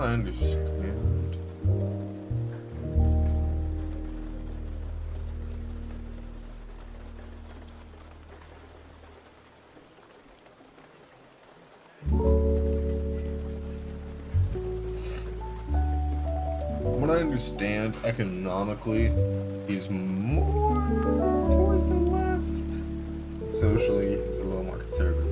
I understand. What I understand, economically, he's more towards the left. Socially, he's a little more conservative.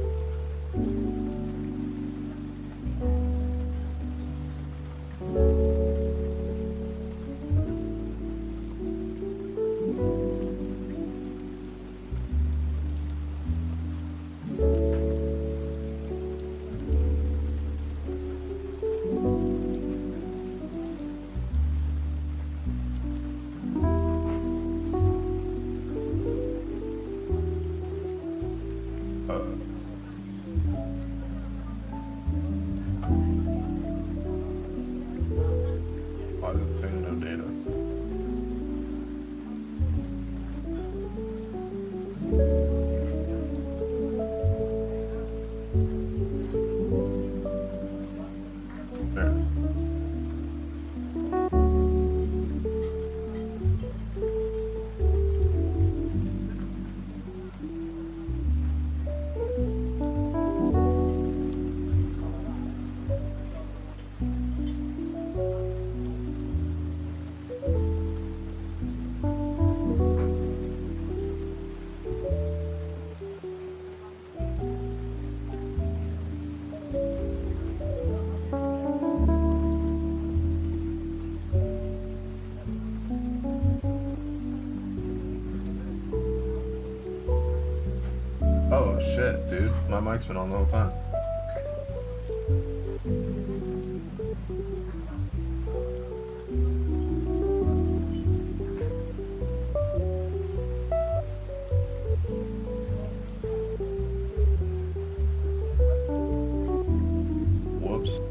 Why is it saying no data? There it is. Oh shit, dude. My mic's been on the whole time. Whoops.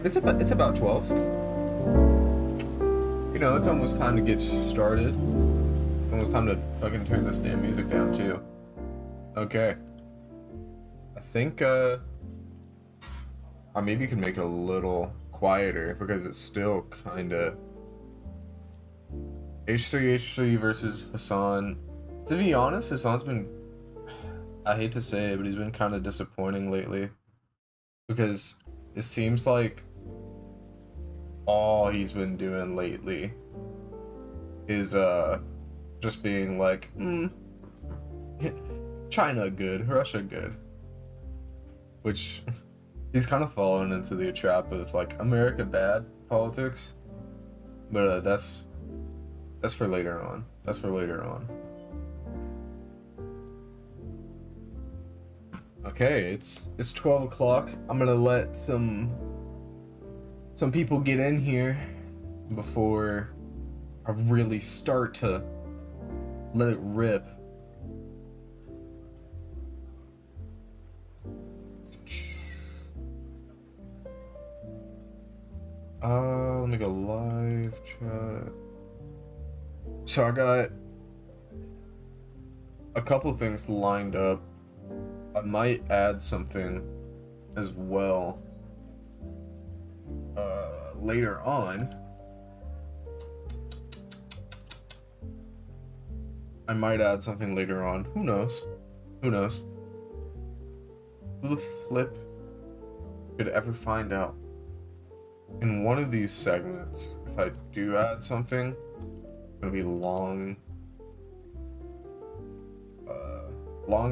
It's about 12. You know, it's almost time to get started. Almost time to fucking turn this damn music down too. Okay. I think or maybe you can make it a little quieter because it's still kinda H3H3 versus Hasan. To be honest, Hasan's been, I hate to say it, but he's been kind of disappointing lately. Because it seems like all he's been doing lately is just being like, China good, Russia good. Which he's kind of fallen into the trap of like America bad politics. But that's for later on. That's for later on. Okay, it's 12 o'clock. I'm gonna let some people get in here before I really start to let it rip. Let me go live chat. So I got a couple things lined up. I might add something as well later on. I might add something later on. Who knows? Who knows? Who the flip could ever find out? In one of these segments, if I do add something, it's gonna be long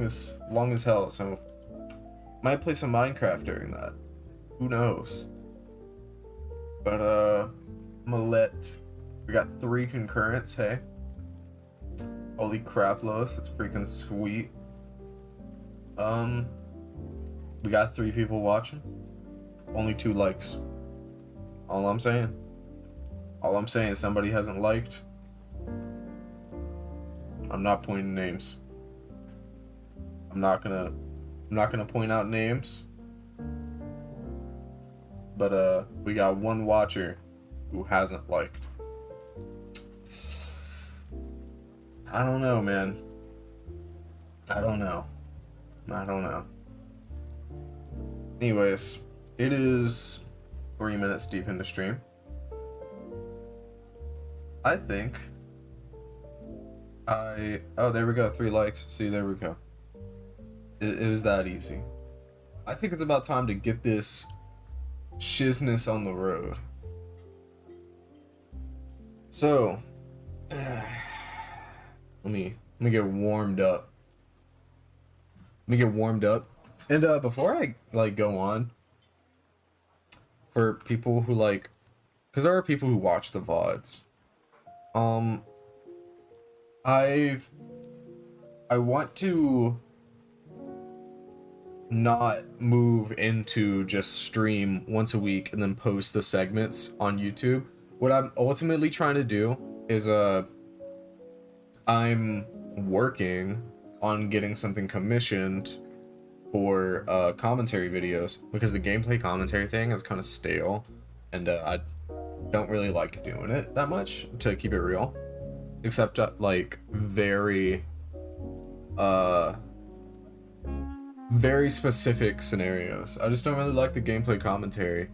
as hell, so might play some Minecraft during that. Who knows? But I'm gonna we got 3 concurrents, hey. Holy crap, Lois, it's freaking sweet. We got 3 people watching. Only 2 likes. All I'm saying. All I'm saying is somebody hasn't liked. I'm not pointing names. I'm not gonna point out names. But we got 1 watcher who hasn't liked. I don't know, man. I don't know. Anyways, it is 3 minutes deep into stream. I think oh, there we go, 3 likes. See, there we go. It was that easy. I think it's about time to get this shizness on the road. So, let me get warmed up. And before I like go on, for people who like, because there are people who watch the VODs. I want to not move into just stream once a week and then post the segments on YouTube. What I'm ultimately trying to do is I'm working on getting something commissioned for commentary videos, because the gameplay commentary thing is kind of stale, and I don't really like doing it that much, to keep it real, except like very specific scenarios. I just don't really like the gameplay commentary,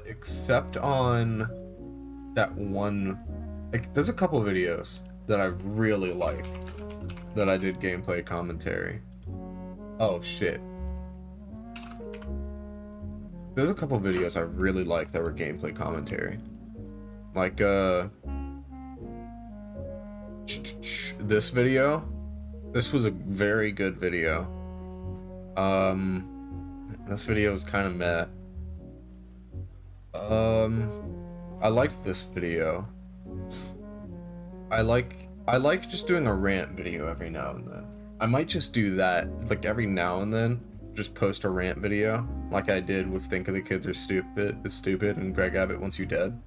except on that one. Like, there's a couple videos that I really like that I did gameplay commentary. Oh shit. There's a couple videos I really like that were gameplay commentary. Like this video. This was a very good video. This video was kind of meh. I liked this video. I like just doing a rant video every now and then. I might just do that, like every now and then, just post a rant video, like I did with Think of the Kids Are Stupid and Greg Abbott Wants You Dead.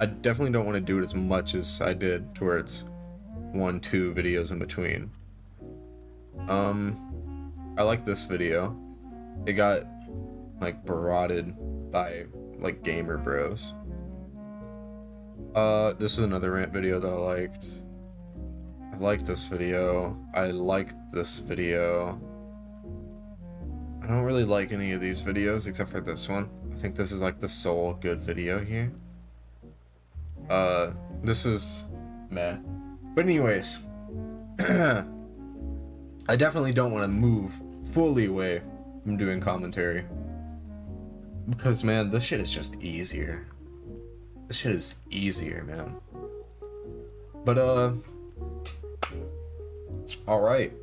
I definitely don't want to do it as much as I did, to where it's 1-2 videos in between. I like this video. It got like barotted by like gamer bros. This is another rant video that I liked. I like this video. I like this video. I don't really like any of these videos except for this one. I think this is like the sole good video here. This is meh. But anyways, I definitely don't want to move fully away from doing commentary. Because man, this shit is just easier. This shit is easier, man. But alright.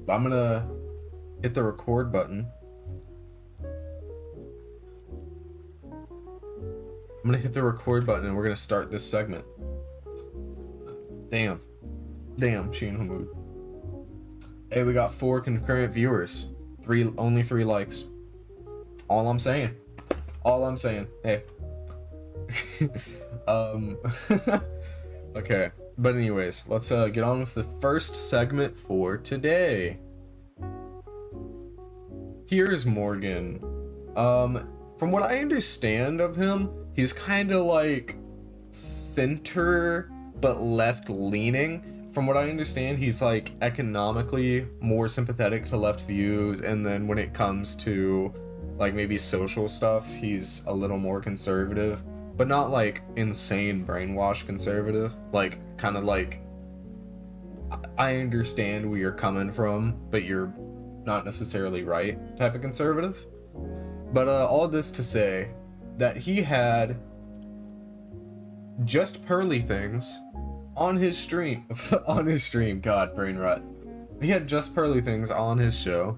I'm gonna hit the record button. I'm gonna hit the record button and we're gonna start this segment. Damn, she in a mood. Hey, we got 4 concurrent viewers. Only 3 likes. All I'm saying. Hey. Okay, but anyways, let's get on with the first segment for today. Here's Morgan. From what I understand of him, he's kind of like center but left leaning. From what I understand, he's like economically more sympathetic to left views, and then when it comes to like maybe social stuff, he's a little more conservative, but not like insane brainwash conservative. Like kind of like, I understand where you're coming from, but you're not necessarily right type of conservative. But all this to say that he had JustPearlyThings on his stream. God, brain rot. He had JustPearlyThings on his show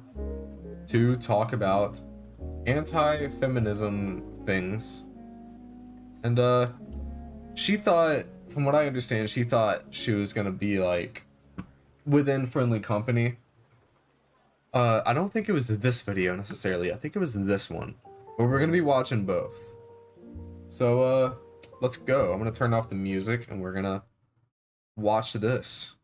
to talk about anti-feminism things. And she thought, from what I understand, she thought she was gonna be like within friendly company. I don't think it was this video necessarily. I think it was this one. But we're gonna be watching both. So let's go. I'm gonna turn off the music and we're gonna watch this.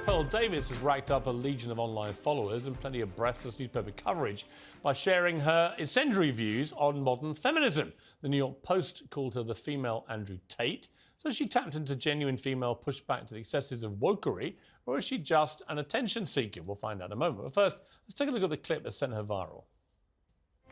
Pearl Davis has racked up a legion of online followers and plenty of breathless newspaper coverage by sharing her incendiary views on modern feminism. The New York Post called her the female Andrew Tate. So she tapped into genuine female pushback to the excesses of wokery, or is she just an attention seeker? We'll find out in a moment. But first, let's take a look at the clip that sent her viral.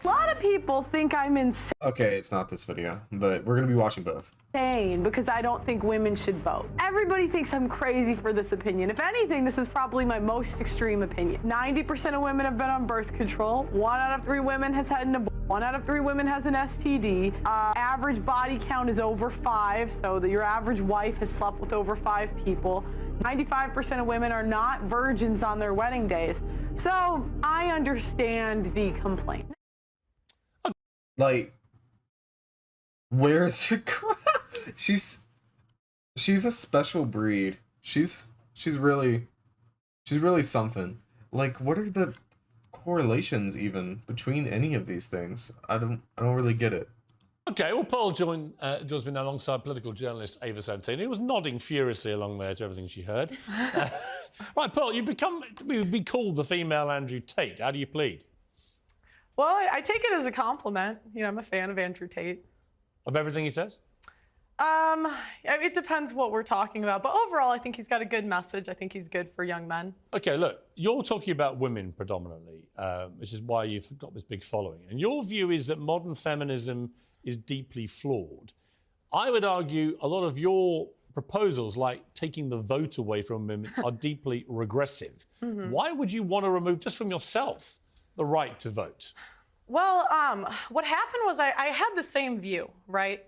A lot of people think I'm insane. Okay, it's not this video, but we're gonna be watching both. Because I don't think women should vote. Everybody thinks I'm crazy for this opinion. If anything, this is probably my most extreme opinion. 90% of women have been on birth control. 1 out of 3 women has had an abortion. 1 out of 3 women has an STD. Average body count is over 5, so that your average wife has slept with over 5 people. 95% of women are not virgins on their wedding days. So I understand the complaint. Like, where's it? she's a special breed. She's really something. Like, what are the correlations even between any of these things? I don't really get it. Okay, well, Pearl joins me now alongside political journalist Ava Santini, who was nodding furiously along there to everything she heard. Right, Pearl, you've been called the female Andrew Tate. How do you plead? Well, I take it as a compliment. You know, I'm a fan of Andrew Tate. Of everything he says? It depends what we're talking about. But overall, I think he's got a good message. I think he's good for young men. Okay, look, you're talking about women predominantly, which is why you've got this big following. And your view is that modern feminism is deeply flawed. I would argue a lot of your proposals, like taking the vote away from women, are deeply regressive. Mm-hmm. Why would you want to remove, just from yourself, the right to vote? Well, what happened was I had the same view, right?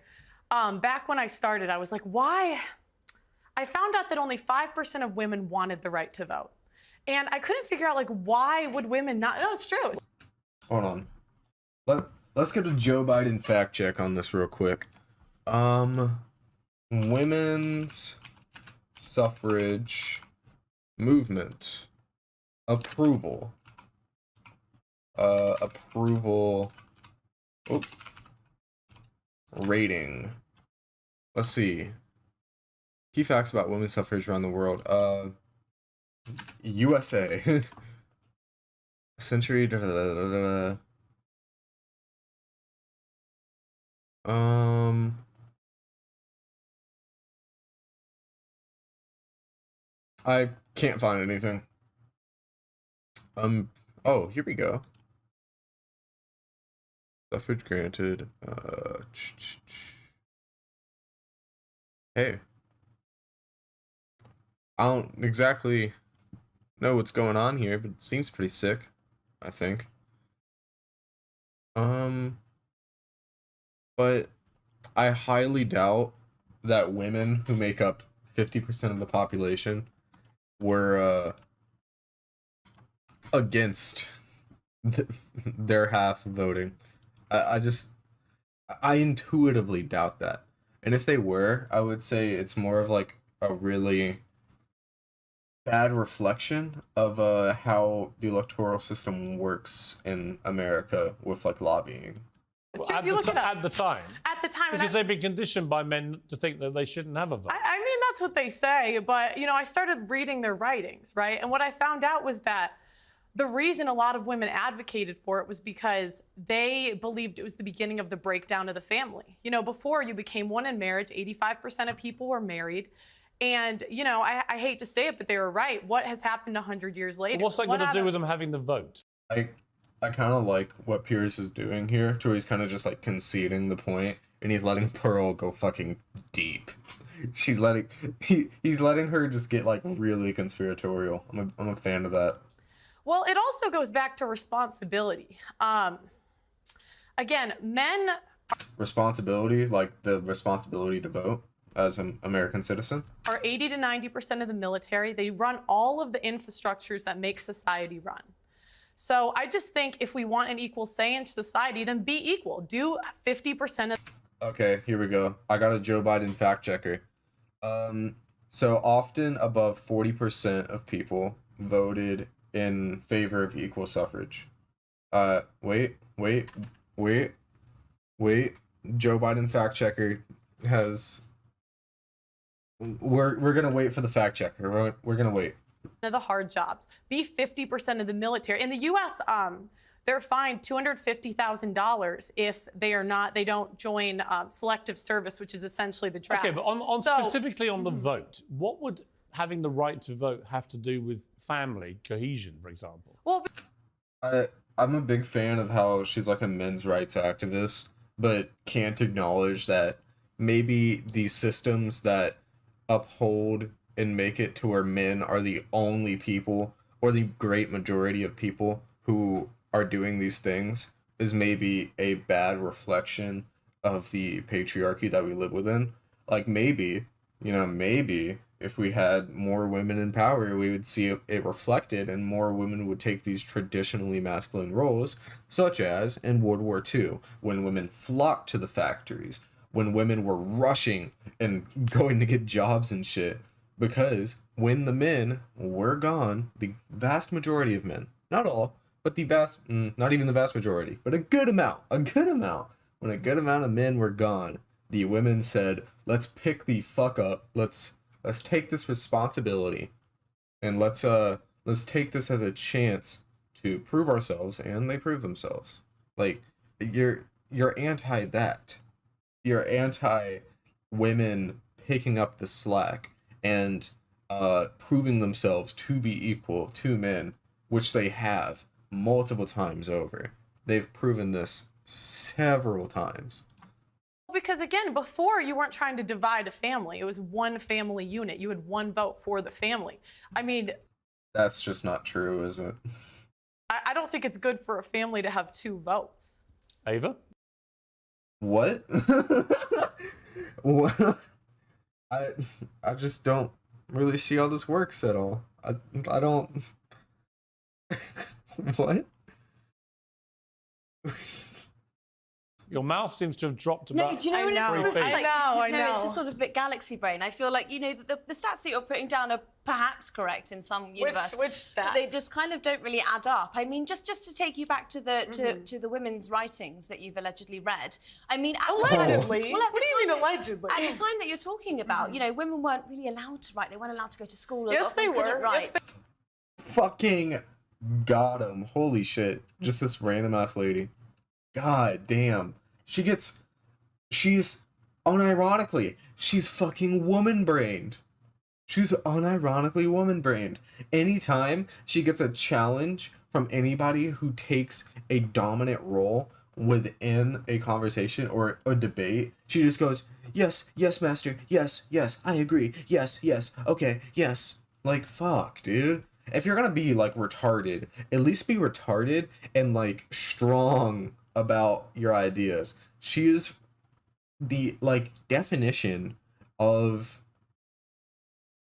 Back when I started, I was like, why? I found out that only 5% of women wanted the right to vote. And I couldn't figure out, like, why would women not? No, it's true. Hold on. Let's get a Joe Biden fact check on this real quick. Women's suffrage movement approval. Approval. Oh. Rating. Let's see. Key facts about women's suffrage around the world. USA. Century. Um, I can't find anything. Oh, here we go. Suffrage granted. Hey. I don't exactly know what's going on here, but it seems pretty sick, I think. But I highly doubt that women who make up 50% of the population were against their half voting. I intuitively doubt that. And if they were, I would say it's more of like a really bad reflection of how the electoral system works in America with like lobbying. At the time. At the time, because they've been conditioned by men to think that they shouldn't have a vote. I mean, that's what they say, but, you know, I started reading their writings, right? And what I found out was that the reason a lot of women advocated for it was because they believed it was the beginning of the breakdown of the family. You know, before you became one in marriage, 85% of people were married. And, you know, I hate to say it, but they were right. What has happened 100 years later? What's that got to do with them having the vote? I kind of like what Pierce is doing here, to where he's kind of just like conceding the point, and he's letting Pearl go fucking deep. He's letting her just get like really conspiratorial. I'm a fan of that. Well, it also goes back to responsibility. Again, men... Responsibility, like the responsibility to vote as an American citizen? Are 80 to 90% of the military. They run all of the infrastructures that make society run. So I just think if we want an equal say in society, then be equal. Do 50% of... Okay, here we go. I got a Joe Biden fact checker. So often above 40% of people voted in favor of equal suffrage. Wait. Joe Biden fact checker has... We're gonna wait for the fact checker. We're gonna wait. Of the hard jobs. Be 50% of the military. In the U.S., they're fined $250,000 if they don't join selective service, which is essentially the draft. Okay, but specifically on the vote, what would having the right to vote have to do with family cohesion, for example? Well, I'm a big fan of how she's like a men's rights activist, but can't acknowledge that maybe the systems that uphold and make it to where men are the only people, or the great majority of people who are doing these things, is maybe a bad reflection of the patriarchy that we live within. Like maybe if we had more women in power, we would see it reflected, and more women would take these traditionally masculine roles, such as in World War II, when women flocked to the factories, when women were rushing and going to get jobs and shit. Because when the men were gone, the vast majority of men, not all, but not even the vast majority, but a good amount, when a good amount of men were gone, the women said, let's pick the fuck up, let's take this responsibility, and let's take this as a chance to prove ourselves, and they prove themselves. Like, you're anti that. You're anti women picking up the slack and proving themselves to be equal to men, which they have multiple times over. They've proven this several times. Because again, before you weren't trying to divide a family. It was one family unit. You had one vote for the family. I mean... That's just not true, is it? I don't think it's good for a family to have two votes. Ava? What? Well, I just don't really see how this works at all. I don't... What? Your mouth seems to have dropped about... No, do you know when it's sort of like, I know. It's just sort of a bit galaxy brain. I feel like, you know, the stats that you're putting down are perhaps correct in some universe. Which stats? But they just kind of don't really add up. I mean, just to take you back to the to the women's writings that you've allegedly read. I mean, allegedly? What do you mean allegedly? At the time that you're talking about, you know, women weren't really allowed to write. They weren't allowed to go to school. Yes, they were. Write. Fucking got him. Holy shit. Just this random ass lady. God damn. She gets she's unironically, she's fucking woman-brained. She's unironically woman-brained. Anytime she gets a challenge from anybody who takes a dominant role within a conversation or a debate, she just goes, yes, yes, master, yes, yes, I agree, yes, yes, okay, yes. Like, fuck, dude. If you're gonna be, like, retarded, at least be retarded and, like, strong about your ideas. She is the, like, definition of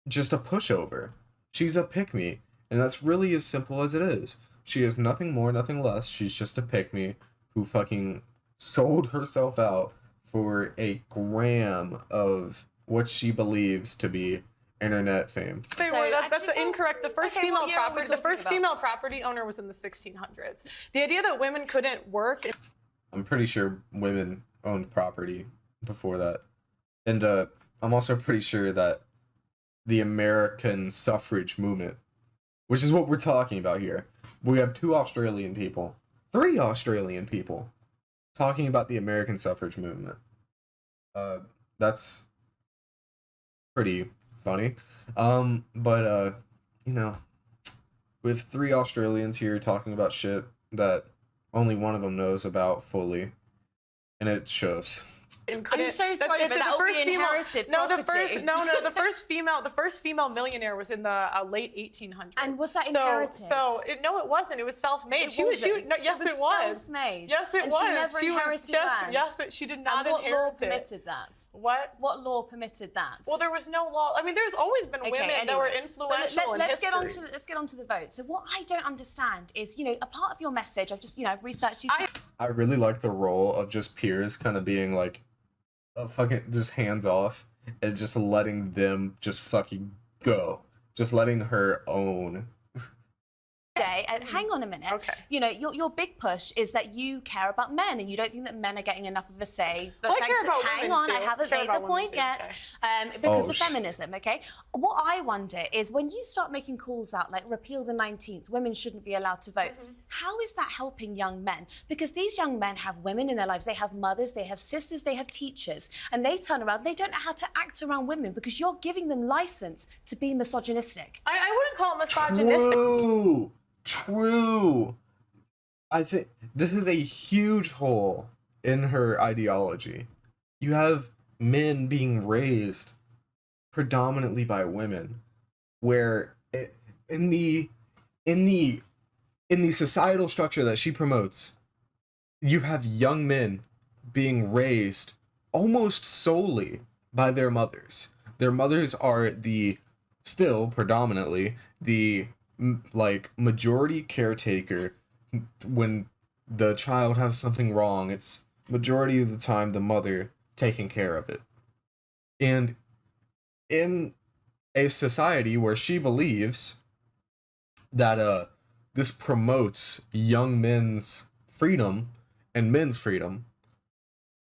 just a pushover. She's a pick-me, and that's really as simple as it is. She is nothing more, nothing less. She's just a pick-me who fucking sold herself out for a gram of what she believes to be internet fame. That's incorrect. The first female property owner was in the 1600s. The idea that women couldn't work. I'm pretty sure women owned property before that, and I'm also pretty sure that the American suffrage movement, which is what we're talking about here, we have 3 Australian people talking about the American suffrage movement. That's pretty funny. But you know, with 3 Australians here talking about shit that only one of them knows about fully, and it shows. I'm so sorry, but that will be inherited property. The first female millionaire was in the late 1800s. And was that inherited? No, it wasn't. It was self-made. Yes, it was. Self-made. Yes, it was. She never inherited land. Yes, she did not inherit it. What law permitted that? What law permitted that? Well, there was no law. I mean, there's always been women that were influential in history. Let's get on to the vote. So what I don't understand is, a part of your message, I've researched you. I really like the role of just peers kind of being like, fucking just hands off and just letting them just fucking go, just letting her own. And hang on a minute. Okay. Your big push is that you care about men and you don't think that men are getting enough of a say. But I care about hang women on, too. I haven't made the point yet. Because of feminism, okay? What I wonder is when you start making calls out like repeal the 19th, women shouldn't be allowed to vote. How is that helping young men? Because these young men have women in their lives. They have mothers, they have sisters, they have teachers. And they turn around, they don't know how to act around women because you're giving them license to be misogynistic. I wouldn't call it misogynistic. True. I think this is a huge hole in her ideology. You have men being raised predominantly by women, where in the societal structure that she promotes, you have young men being raised almost solely by their mothers. Their mothers are still predominantly the majority caretaker. When the child has something wrong, it's majority of the time the mother taking care of it. And in a society where she believes that this promotes young men's freedom and men's freedom,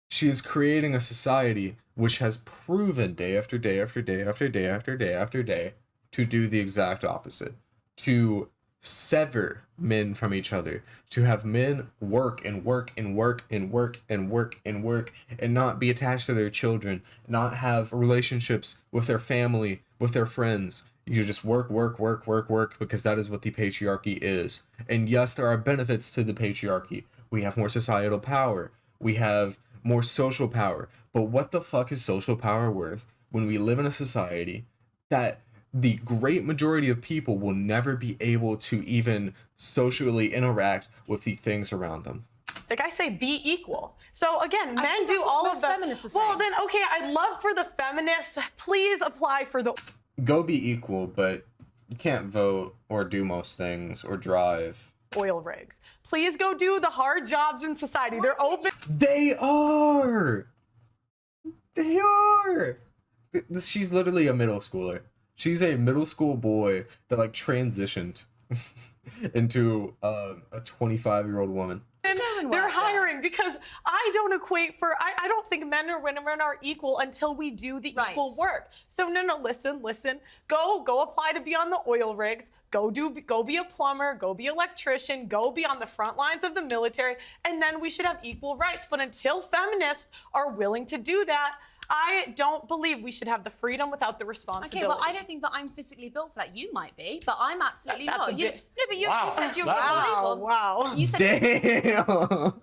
she is creating a society which has proven day after day after day after day after day after day to do the exact opposite. To sever men from each other, to have men work and work and work and work and work and work and not be attached to their children, not have relationships with their family, with their friends. You just work because that is what the patriarchy is. And yes, there are benefits to the patriarchy. We have more societal power. We have more social power. But what the fuck is social power worth when we live in a society that the great majority of people will never be able to even socially interact with the things around them? Like I say, be equal. So again, men do all of that. Well, then, okay, I'd love for the feminists, please apply for the... Go be equal, but you can't vote or do most things or drive. Oil rigs. Please go do the hard jobs in society. They're open. They are! They are! She's literally a middle schooler. She's a middle school boy that transitioned into a 25-year-old woman. They're hiring concerned because I don't equate I don't think men or women are equal until we do the equal work. So no, listen. Go apply to be on the oil rigs. Go be a plumber. Go be an electrician. Go be on the front lines of the military. And then we should have equal rights. But until feminists are willing to do that, I don't believe we should have the freedom without the responsibility. Okay, well, I don't think that I'm physically built for that. You might be, but I'm absolutely not. You said you were volleyball. Wow. You said Damn.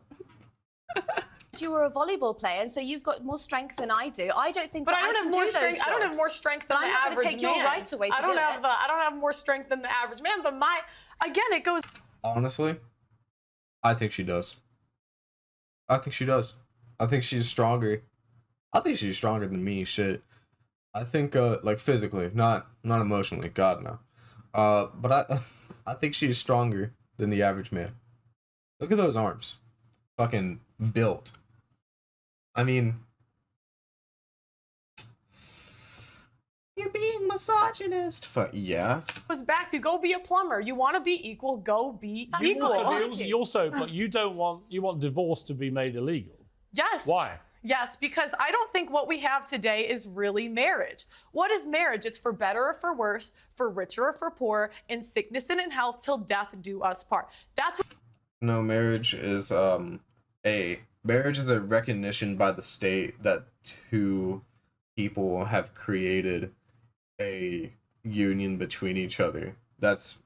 you were a volleyball player, and so you've got more strength than I do. I don't think But that I don't can have more do those strength. I don't have jobs. more strength than But the I'm not average going to take your man. right away to I don't do have it. I don't have more strength than the average man. But again, it goes. Honestly, I think she does. I think she does. I think she's stronger. I think she's stronger than me. Shit. I think like physically, not emotionally. God no. But I think she's stronger than the average man. Look at those arms. Fucking built. I mean, you're being misogynist. Yeah. Goes back to go be a plumber. You want to be equal, go be equal. But you want divorce to be made illegal. Yes. Why? Yes, because I don't think what we have today is really marriage. What is marriage? It's for better or for worse, for richer or for poor, in sickness and in health, till death do us part. That's what. No, marriage is marriage is a recognition by the state that two people have created a union between each other. That's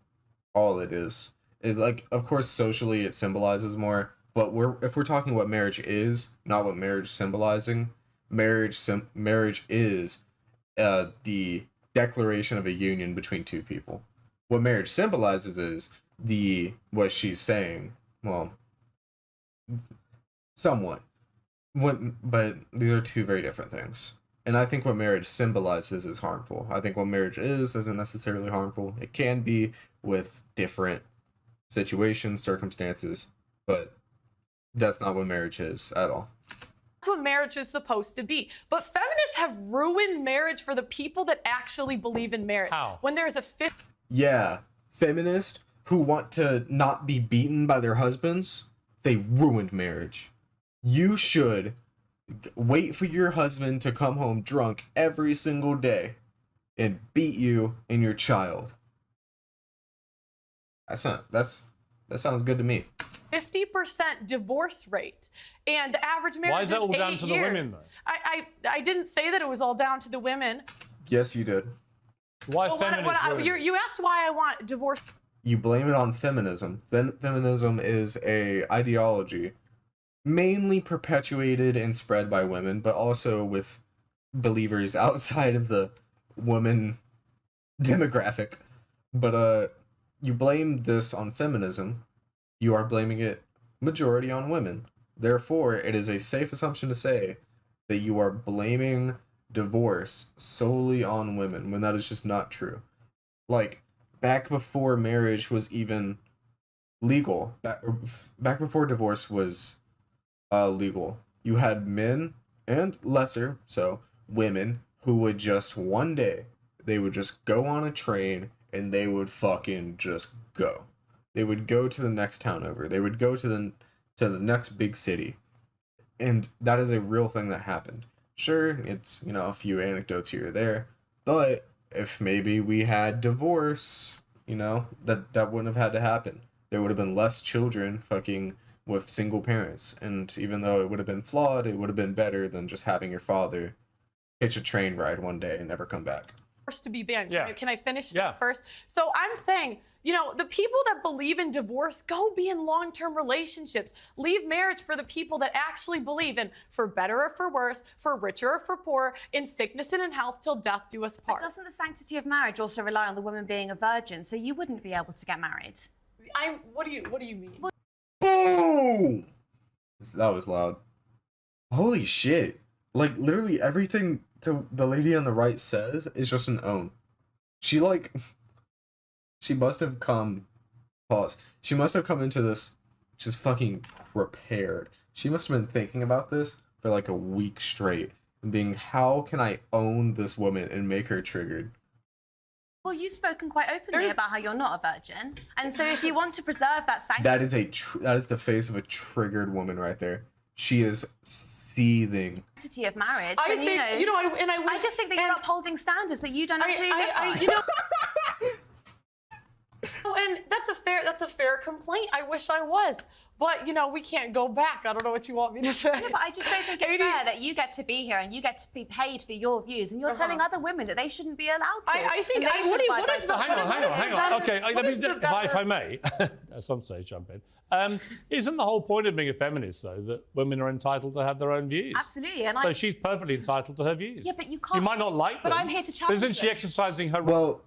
all it is. It, like, of course, socially it symbolizes more, but if we're talking what marriage is, not what marriage symbolizing, marriage is the declaration of a union between two people. What marriage symbolizes is what she's saying. Well, somewhat. But these are two very different things. And I think what marriage symbolizes is harmful. I think what marriage is isn't necessarily harmful. It can be with different situations, circumstances, but that's not what marriage is at all. That's what marriage is supposed to be. But feminists have ruined marriage for the people that actually believe in marriage. How? When there's a Yeah, feminists who want to not be beaten by their husbands, they ruined marriage. You should wait for your husband to come home drunk every single day and beat you and your child. That sounds good to me. 50% divorce rate, and the average marriage Why is that all 8 down to the years. women, though? I didn't say that it was all down to the women. Yes, you did. Why Well, feminists? you asked why I want divorce. You blame it on feminism. Feminism is a ideology mainly perpetuated and spread by women, but also with believers outside of the woman demographic. But you blame this on feminism, you are blaming it majority on women. Therefore, it is a safe assumption to say that you are blaming divorce solely on women, when that is just not true. Like, back before marriage was even legal, back before divorce was legal, you had men and lesser, so women, who would just one day, they would just go on a train and they would fucking just go. They would go to the next town over. They would go to the next big city. And that is a real thing that happened. Sure, it's, a few anecdotes here or there, but if maybe we had divorce, that wouldn't have had to happen. There would have been less children fucking with single parents, and even though it would have been flawed, it would have been better than just having your father hitch a train ride one day and never come back. To be banned. Yeah. Can I finish that first? So I'm saying, the people that believe in divorce, go be in long-term relationships. Leave marriage for the people that actually believe in for better or for worse, for richer or for poor, in sickness and in health, till death do us part. But doesn't the sanctity of marriage also rely on the woman being a virgin? So you wouldn't be able to get married. What do you mean? Boom! That was loud. Holy shit. Like, literally everything the lady on the right says is just an own. She must have come... Pause. She must have come into this just fucking prepared. She must have been thinking about this for like a week straight. And being, how can I own this woman and make her triggered? Well, you've spoken quite openly about how you're not a virgin, and so if you want to preserve that sanctity, that is the face of a triggered woman right there. She is seething. Of marriage, I then, think, I just think that you're upholding standards that you don't actually live by. And that's a fair complaint. I wish I was. But, we can't go back. I don't know what you want me to say. Yeah, but I just don't think it's fair that you get to be here and you get to be paid for your views, and you're telling other women that they shouldn't be allowed to. I think, hang on. Okay, if I may, at some stage jump in. Isn't the whole point of being a feminist, though, that women are entitled to have their own views? Absolutely. And so she's perfectly entitled to her views. Yeah, but you can't. You might not like them. But I'm here to challenge Isn't she exercising her... Well,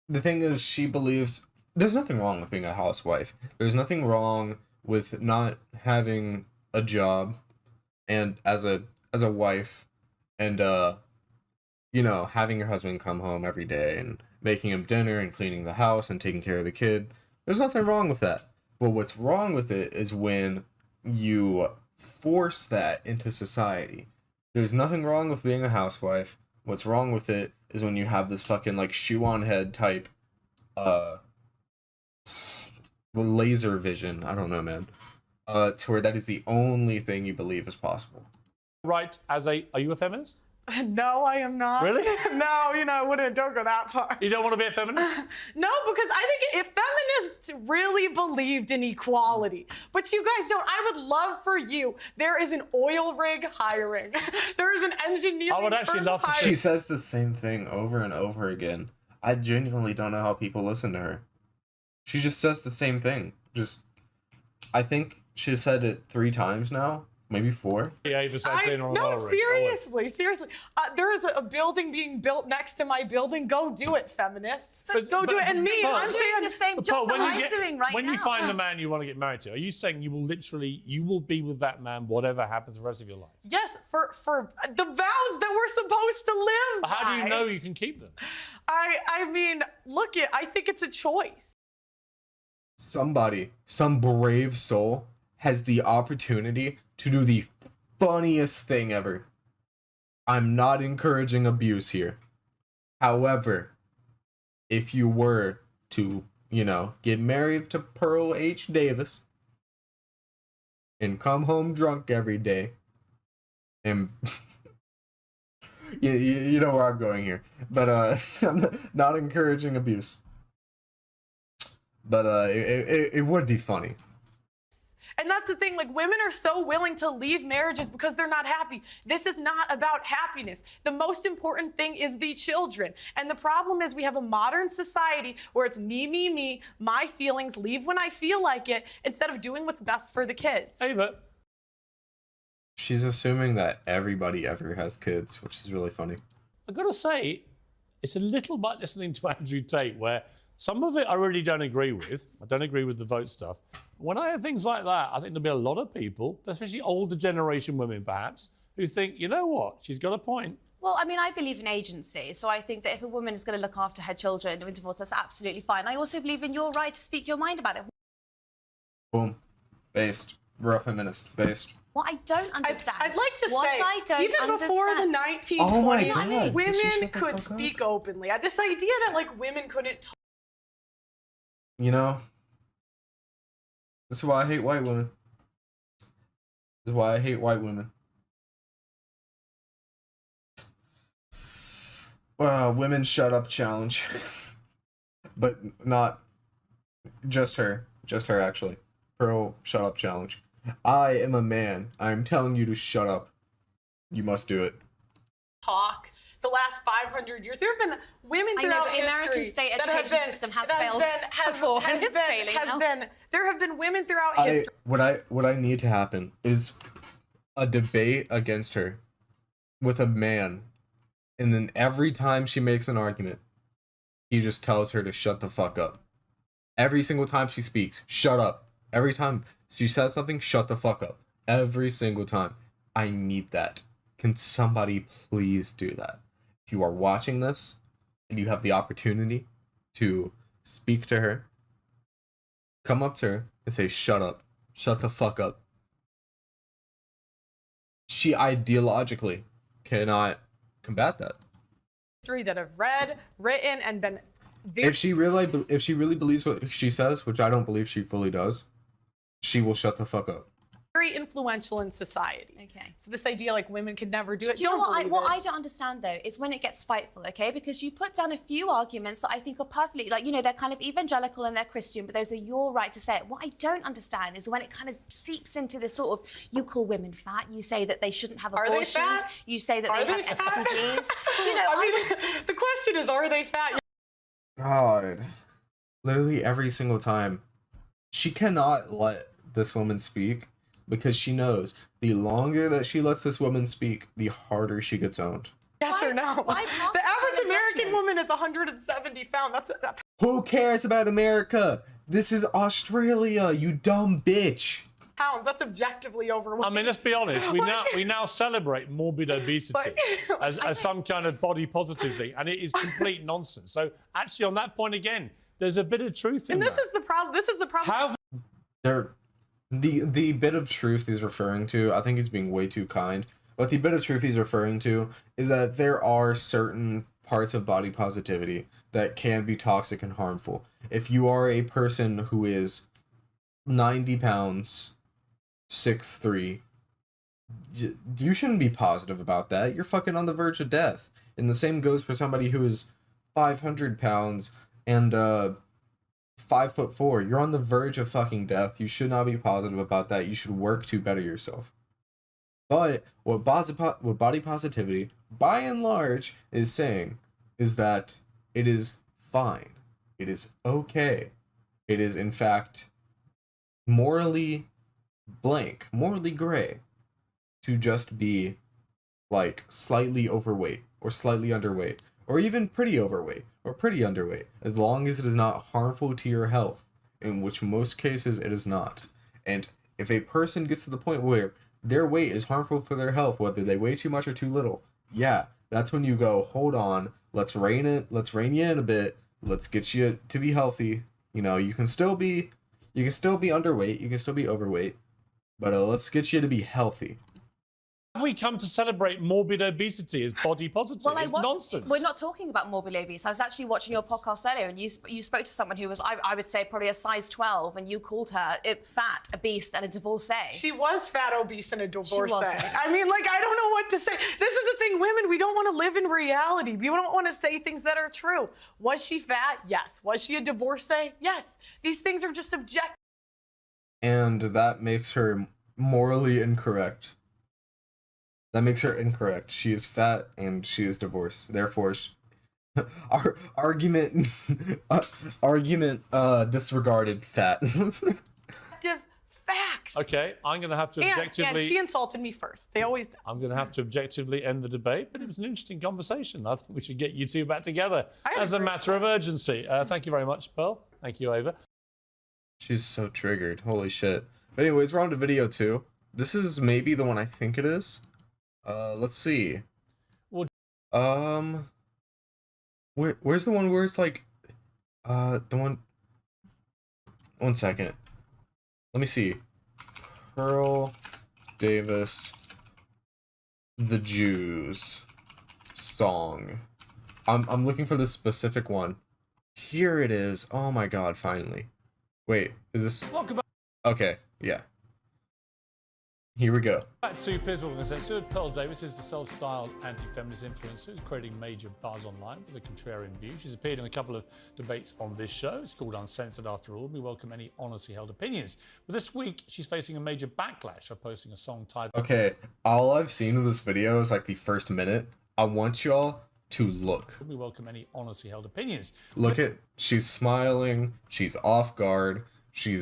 the thing is, she believes... There's nothing wrong with being a housewife. There's nothing wrong with not having a job and as a wife and having your husband come home every day and making him dinner and cleaning the house and taking care of the kid. There's nothing wrong with that. But what's wrong with it is when you force that into society. There's nothing wrong with being a housewife. What's wrong with it is when you have this fucking like shoe on head type laser vision, I don't know, man, to where that is the only thing you believe is possible. Right, are you a feminist? No, I am not. Really? No, I don't go that far. You don't want to be a feminist? No, because I think if feminists really believed in equality, but you guys don't, I would love for you. There is an oil rig hiring. There is an engineering I would actually love to. She says the same thing over and over again. I genuinely don't know how people listen to her. She just says the same thing. I think she said it 3 times now, maybe 4. Yeah, seriously. There is a building being built next to my building. Go do it, feminists. Go do it. And me, I'm saying the same job that I'm doing right now. When you find the man you want to get married to, are you saying you will be with that man whatever happens the rest of your life? Yes, for the vows that we're supposed to live by. How do you know you can keep them? I mean, I think it's a choice. Some brave soul has the opportunity to do the funniest thing ever. I'm not encouraging abuse here. However, if you were to, get married to Pearl H. Davis and come home drunk every day and you know where I'm going here. But I'm not encouraging abuse. But it would be funny. And that's the thing, women are so willing to leave marriages because they're not happy. This is not about happiness. The most important thing is the children. And the problem is we have a modern society where it's me, my feelings, leave when I feel like it, instead of doing what's best for the kids. Ava. She's assuming that everybody ever has kids, which is really funny. I've got to say, it's a little bit listening to Andrew Tate where some of it I really don't agree with. I don't agree with the vote stuff. When I hear things like that, I think there'll be a lot of people, especially older generation women perhaps, who think, you know what, she's got a point. Well, I believe in agency, so I think that if a woman is going to look after her children in divorce, that's absolutely fine. I also believe in your right to speak your mind about it. Boom. Based. We're a feminist. Based. What I don't understand. I'd like to say, even before the 1920s, women could speak openly. This idea that women couldn't talk. This is why I hate white women. This is why I hate white women. Women shut up challenge. But not just her. Just her, actually. Pearl shut up challenge. I am a man. I'm telling you to shut up. You must do it. Talk. The last 500 years, there have been women throughout history. The American state education system has failed before, and it's failing now. There have been women throughout history. What I need to happen is a debate against her with a man, and then every time she makes an argument, he just tells her to shut the fuck up. Every single time she speaks, shut up. Every time she says something, shut the fuck up. Every single time. I need that. Can somebody please do that? If you are watching this and you have the opportunity to speak to her, come up to her and say, shut up. Shut the fuck up. She ideologically cannot combat that. That have read, written, and been if she really believes what she says, which I don't believe she fully does, she will shut the fuck up. very influential in society. Okay. So this idea like women could never do it. Do you know what believe I don't understand though is when it gets spiteful, okay? Because you put down a few arguments that I think are perfectly, like, you know, they're kind of evangelical and they're Christian, but those are your right to say it. What I don't understand is when it kind of seeps into this sort of, you call women fat, you say that they shouldn't have abortions, are they fat? you say that Are they have STDs. You know, I mean, the question is, are they fat? God, literally every single time, she cannot let this woman speak because she knows the longer that she lets this woman speak, the harder she gets owned. Yes or no? why pass The that kind average of American judgment? woman is 170 pounds. Who cares about America? This is Australia, you dumb bitch. Pounds. That's objectively overweight. I mean, let's be honest. We now celebrate morbid obesity as some kind of body positive thing, and it is complete nonsense. So actually, on that point again, there's a bit of truth in and this that. is the problem. This is the problem. How The bit of truth he's referring to, I think he's being way too kind. But the bit of truth he's referring to is that there are certain parts of body positivity that can be toxic and harmful. If you are a person who is 90 pounds, 6'3", you shouldn't be positive about that. You're fucking on the verge of death. And the same goes for somebody who is 500 pounds and 5'4". You're on the verge of fucking death. You should not be positive about that. You should work to better yourself. But what body positivity, by and large, is saying is that it is fine. It is okay. It is, in fact, morally blank, morally gray, to just be, like, slightly overweight, or slightly underweight, or even pretty overweight, or pretty underweight, as long as it is not harmful to your health, in which most cases it is not. And if a person gets to the point where their weight is harmful for their health, whether they weigh too much or too little, yeah, that's when you go, hold on, let's rein you in a bit, let's get you to be healthy. You know, you can still be underweight, you can still be overweight, but let's get you to be healthy. have we come to celebrate morbid obesity as body positive? It's nonsense. We're not talking about morbid obese. I was actually watching your podcast earlier, and you spoke to someone who was, I would say, probably a size 12, and you called her fat, obese, and a divorcee. She was fat, obese, and a divorcee. wasn't. I mean, like, I don't know what to say. This is the thing, women, we don't want to live in reality. We don't want to say things that are true. Was she fat? Yes. Was she a divorcee? Yes. These things are just objective. And that makes her morally incorrect. That makes her incorrect. She is fat and she is divorced. Therefore, our argument disregarded fat. Facts. Okay, I'm going to have to objectively. And she insulted me first. They always do. I'm going to have to objectively end the debate, but it was an interesting conversation. I think we should get you two back together as a matter of urgency. Thank you very much, Pearl. Thank you, Ava. She's so triggered. Holy shit. But anyways, we're on to video 2. This is maybe the one I think it is. Let's see. Well, where's the one where it's like, the one. 1 second. Let me see. Pearl Davis, The Jews song. I'm looking for this specific one. Here it is. Oh my god, finally. Wait, is this? Okay, yeah. Here we go. Back to Peers Organization. Pearl Davis is the self-styled anti-feminist influencer who's creating major buzz online with a contrarian view. She's appeared in a couple of debates on this show. It's called Uncensored After All. We welcome any honestly held opinions. But this week, she's facing a major backlash for posting a song titled... Okay, all I've seen of this video is like the first minute. I want y'all to look. We welcome any honestly held opinions. Look at, she's smiling, she's off guard, she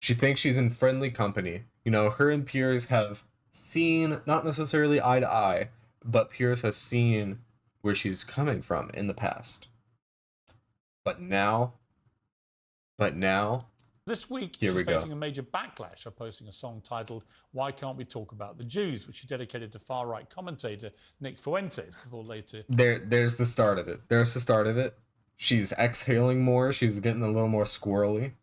thinks she's in friendly company. You know, her and Piers have seen, not necessarily eye to eye, but Piers has seen where she's coming from in the past. But now, this week, she's facing a major backlash for posting a song titled Why Can't We Talk About the Jews, which she dedicated to far-right commentator Nick Fuentes before later... There's the start of it. There's the start of it. She's exhaling more. She's getting a little more squirrely.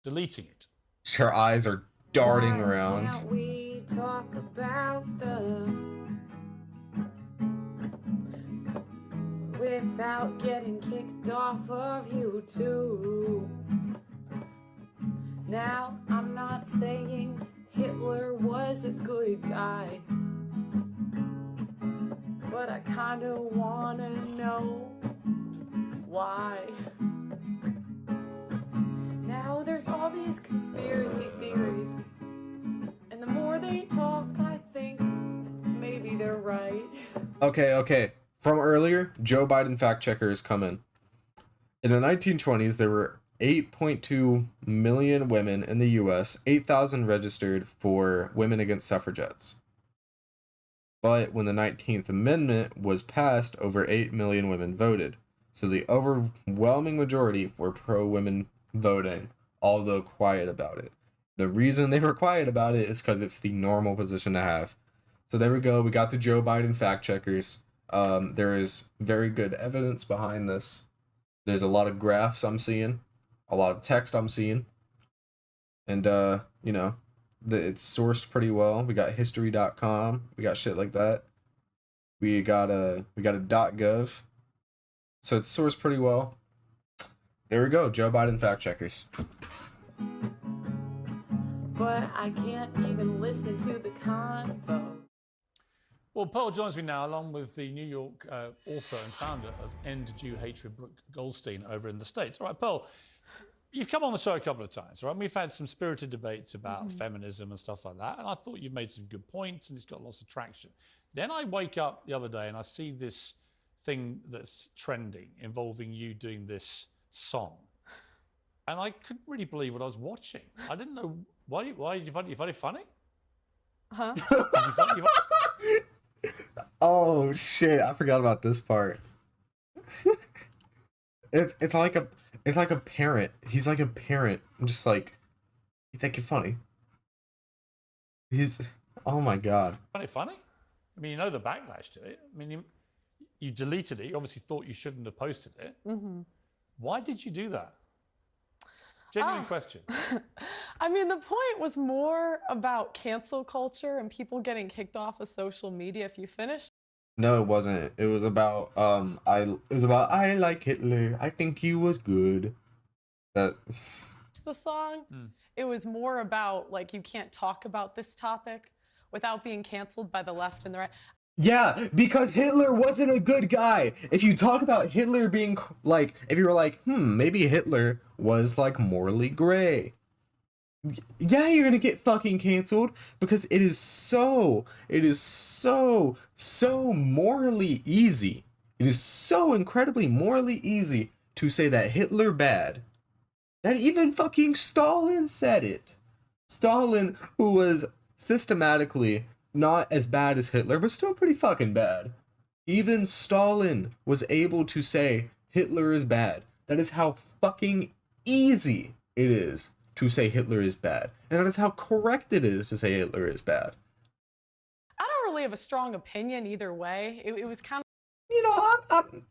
Deleting it. Her eyes are darting around. Why can't we talk about the... We're without getting kicked off of YouTube. Now, I'm not saying Hitler was a good guy, but I kinda wanna know why. Now there's all these conspiracy theories, and the more they talk, I think maybe they're right. Okay. From earlier, Joe Biden fact checker is coming. In the 1920s, there were 8.2 million women in the US, 8,000 registered for women against suffragettes. But when the 19th Amendment was passed, over 8 million women voted. So the overwhelming majority were pro-women voting, although quiet about it. The reason they were quiet about it is because it's the normal position to have. So there we go. We got the Joe Biden fact checkers. There is very good evidence behind this. There's a lot of graphs I'm seeing, a lot of text I'm seeing, and it's sourced pretty well. We got history.com. We got shit like that. We got a .gov. So it's sourced pretty well. There we go. Joe Biden fact checkers. But I can't even listen to the convo. Well, Pearl joins me now, along with the New York author and founder of End Jew Hatred, Brooke Goldstein, over in the States. All right, Pearl, you've come on the show a couple of times, right? We've had some spirited debates about feminism and stuff like that, and I thought you've made some good points, and it's got lots of traction. Then I wake up the other day and I see this thing that's trending involving you doing this song, and I couldn't really believe what I was watching. I didn't know why did you find it funny? Huh? Oh shit! I forgot about this part. It's like a parent. He's like a parent. I'm just like, you think it's funny? Oh my god. Find it funny? I mean, you know the backlash to it. I mean, you deleted it. You obviously thought you shouldn't have posted it. Why did you do that? Genuine question. I mean, the point was more about cancel culture and people getting kicked off of social media if you finished. No, it wasn't. It was about I like Hitler. I think he was good. That The song. It was more about, like, you can't talk about this topic without being canceled by the left and the right. Yeah, because Hitler wasn't a good guy. If you talk about Hitler being like, if you were like, maybe Hitler was like morally gray. Yeah, you're gonna get fucking canceled because it is so morally easy. It is so incredibly morally easy to say that Hitler bad. That even fucking Stalin said it. Stalin, who was systematically not as bad as Hitler, but still pretty fucking bad. Even Stalin was able to say Hitler is bad. That is how fucking easy it is to say Hitler is bad. And that is how correct it is to say Hitler is bad. I don't really have a strong opinion either way. It was kind of. You know,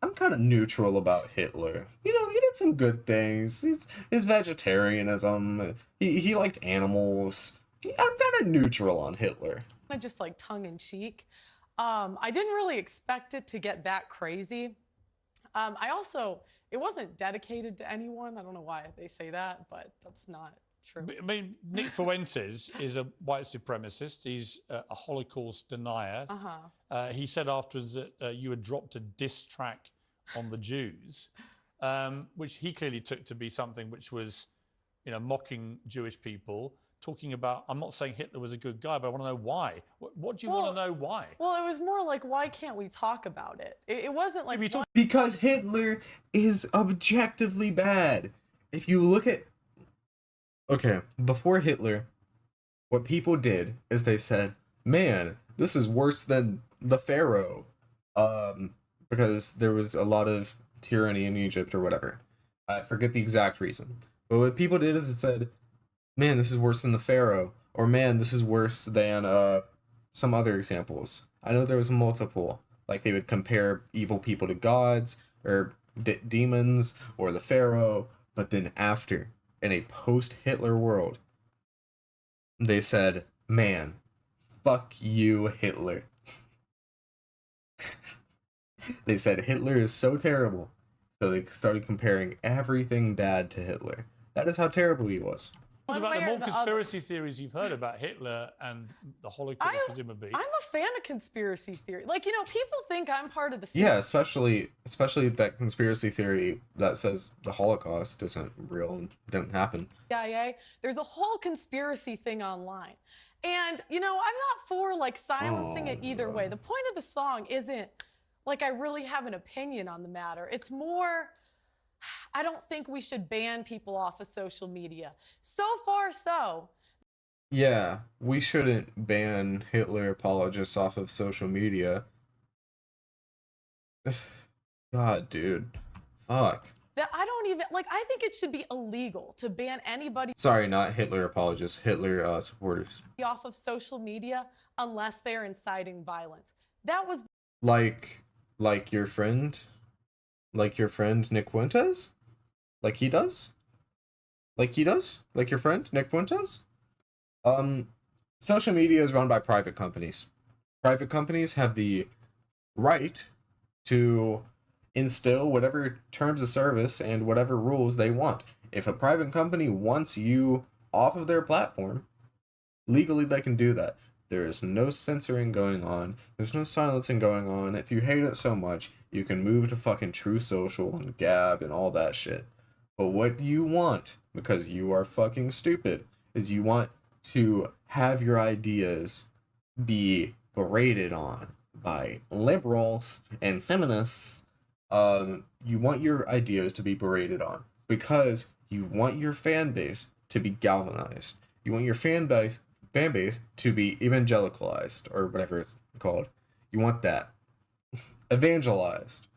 I'm kind of neutral about Hitler. You know, he did some good things. His vegetarianism. He liked animals. I'm kind of neutral on Hitler. Just like tongue in cheek. I didn't really expect it to get that crazy. It wasn't dedicated to anyone. I don't know why they say that, but that's not true. I mean, Nick Fuentes is a white supremacist. He's a Holocaust denier. He said afterwards that you had dropped a diss track on the Jews, which he clearly took to be something which was, mocking Jewish people. Talking about, I'm not saying Hitler was a good guy, but I want to know why. What do you want to know why? Well, it was more like, why can't we talk about it? It wasn't like... Because Hitler is objectively bad. If you look at... Okay, before Hitler, what people did is they said, man, this is worse than the Pharaoh. Because there was a lot of tyranny in Egypt or whatever. I forget the exact reason. But what people did is it said, man, this is worse than the Pharaoh, or man, this is worse than some other examples. I know there was multiple. Like they would compare evil people to gods, or demons, or the Pharaoh, but then after, in a post-Hitler world, they said, man, fuck you, Hitler. They said Hitler is so terrible. So they started comparing everything bad to Hitler. That is how terrible he was. What about One the way or more the conspiracy theories you've heard about Hitler and the Holocaust, presumably? I'm a fan of conspiracy theory. Like, you know, people think I'm part of the Yeah, especially that conspiracy theory that says the Holocaust isn't real and didn't happen. CIA. There's a whole conspiracy thing online. And, you know, I'm not for like silencing it either way. The point of the song isn't like I really have an opinion on the matter. It's more, I don't think we should ban people off of social media. So far, so. Yeah, we shouldn't ban Hitler apologists off of social media. God, dude. Fuck. That I don't even, like, I think it should be illegal to ban anybody Sorry, not Hitler apologists, Hitler supporters. off of social media unless they're inciting violence. That was Like your friend Nick Fuentes? Like he does? Like your friend Nick Fuentes? Social media is run by private companies. Private companies have the right to instill whatever terms of service and whatever rules they want. If a private company wants you off of their platform, legally they can do that. There is no censoring going on. There's no silencing going on. If you hate it so much, you can move to fucking True Social and Gab and all that shit. But what you want, because you are fucking stupid, is you want to have your ideas be berated on by liberals and feminists. You want your ideas to be berated on because you want your fan base to be galvanized. You want your fan base to be evangelicalized, or whatever it's called. You want that. Evangelized.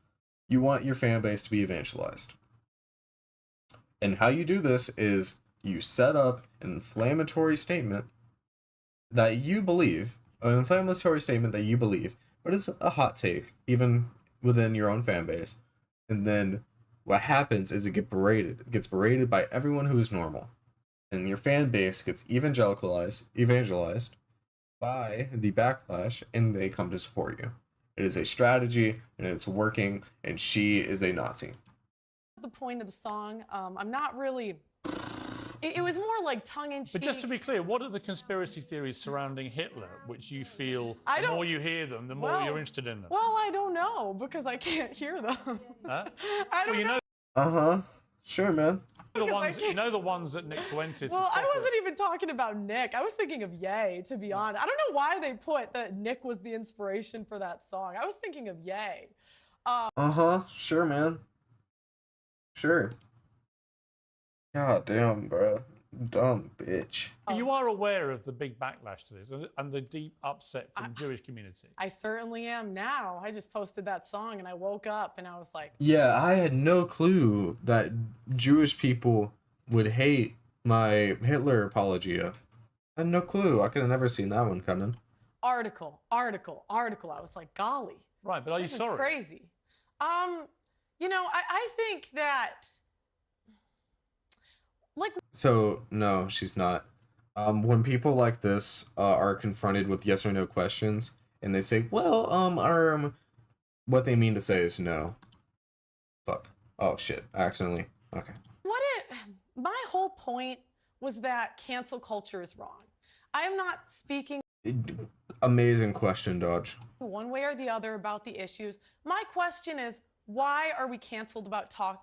You want your fan base to be evangelized. And how you do this is you set up an inflammatory statement that you believe, but it's a hot take, even within your own fan base. And then what happens is it gets berated. It gets berated by everyone who is normal. And your fan base gets evangelized by the backlash, and they come to support you. It is a strategy, and it's working, and she is a Nazi. the point of the song. I'm not really. It was more like tongue-in-cheek. But just to be clear, what are the conspiracy theories surrounding Hitler, which you feel the more you hear them, the more you're interested in them? Well, I don't know, because I can't hear them. Huh? I don't know. Uh-huh. Sure, man. The ones that Nick Fuentes. Well, I wasn't even talking about Nick. I was thinking of Ye, to be honest. I don't know why they put that Nick was the inspiration for that song. I was thinking of Ye. Uh-huh. Sure, man. Sure. God damn, bro. Dumb bitch. You are aware of the big backlash to this and the deep upset from the Jewish community. I certainly am now. I just posted that song and I woke up and I was like... Yeah, I had no clue that Jewish people would hate my Hitler apologia. I had no clue. I could have never seen that one coming. Article. I was like, golly. Right, but are you sorry? Crazy. You know, I think that... So, no, she's not. When people like this are confronted with yes or no questions, and they say, well, what they mean to say is no. Fuck. Oh, shit. Accidentally. Okay. My whole point was that cancel culture is wrong. I am not speaking... Amazing question, Dodge. One way or the other about the issues. My question is, why are we canceled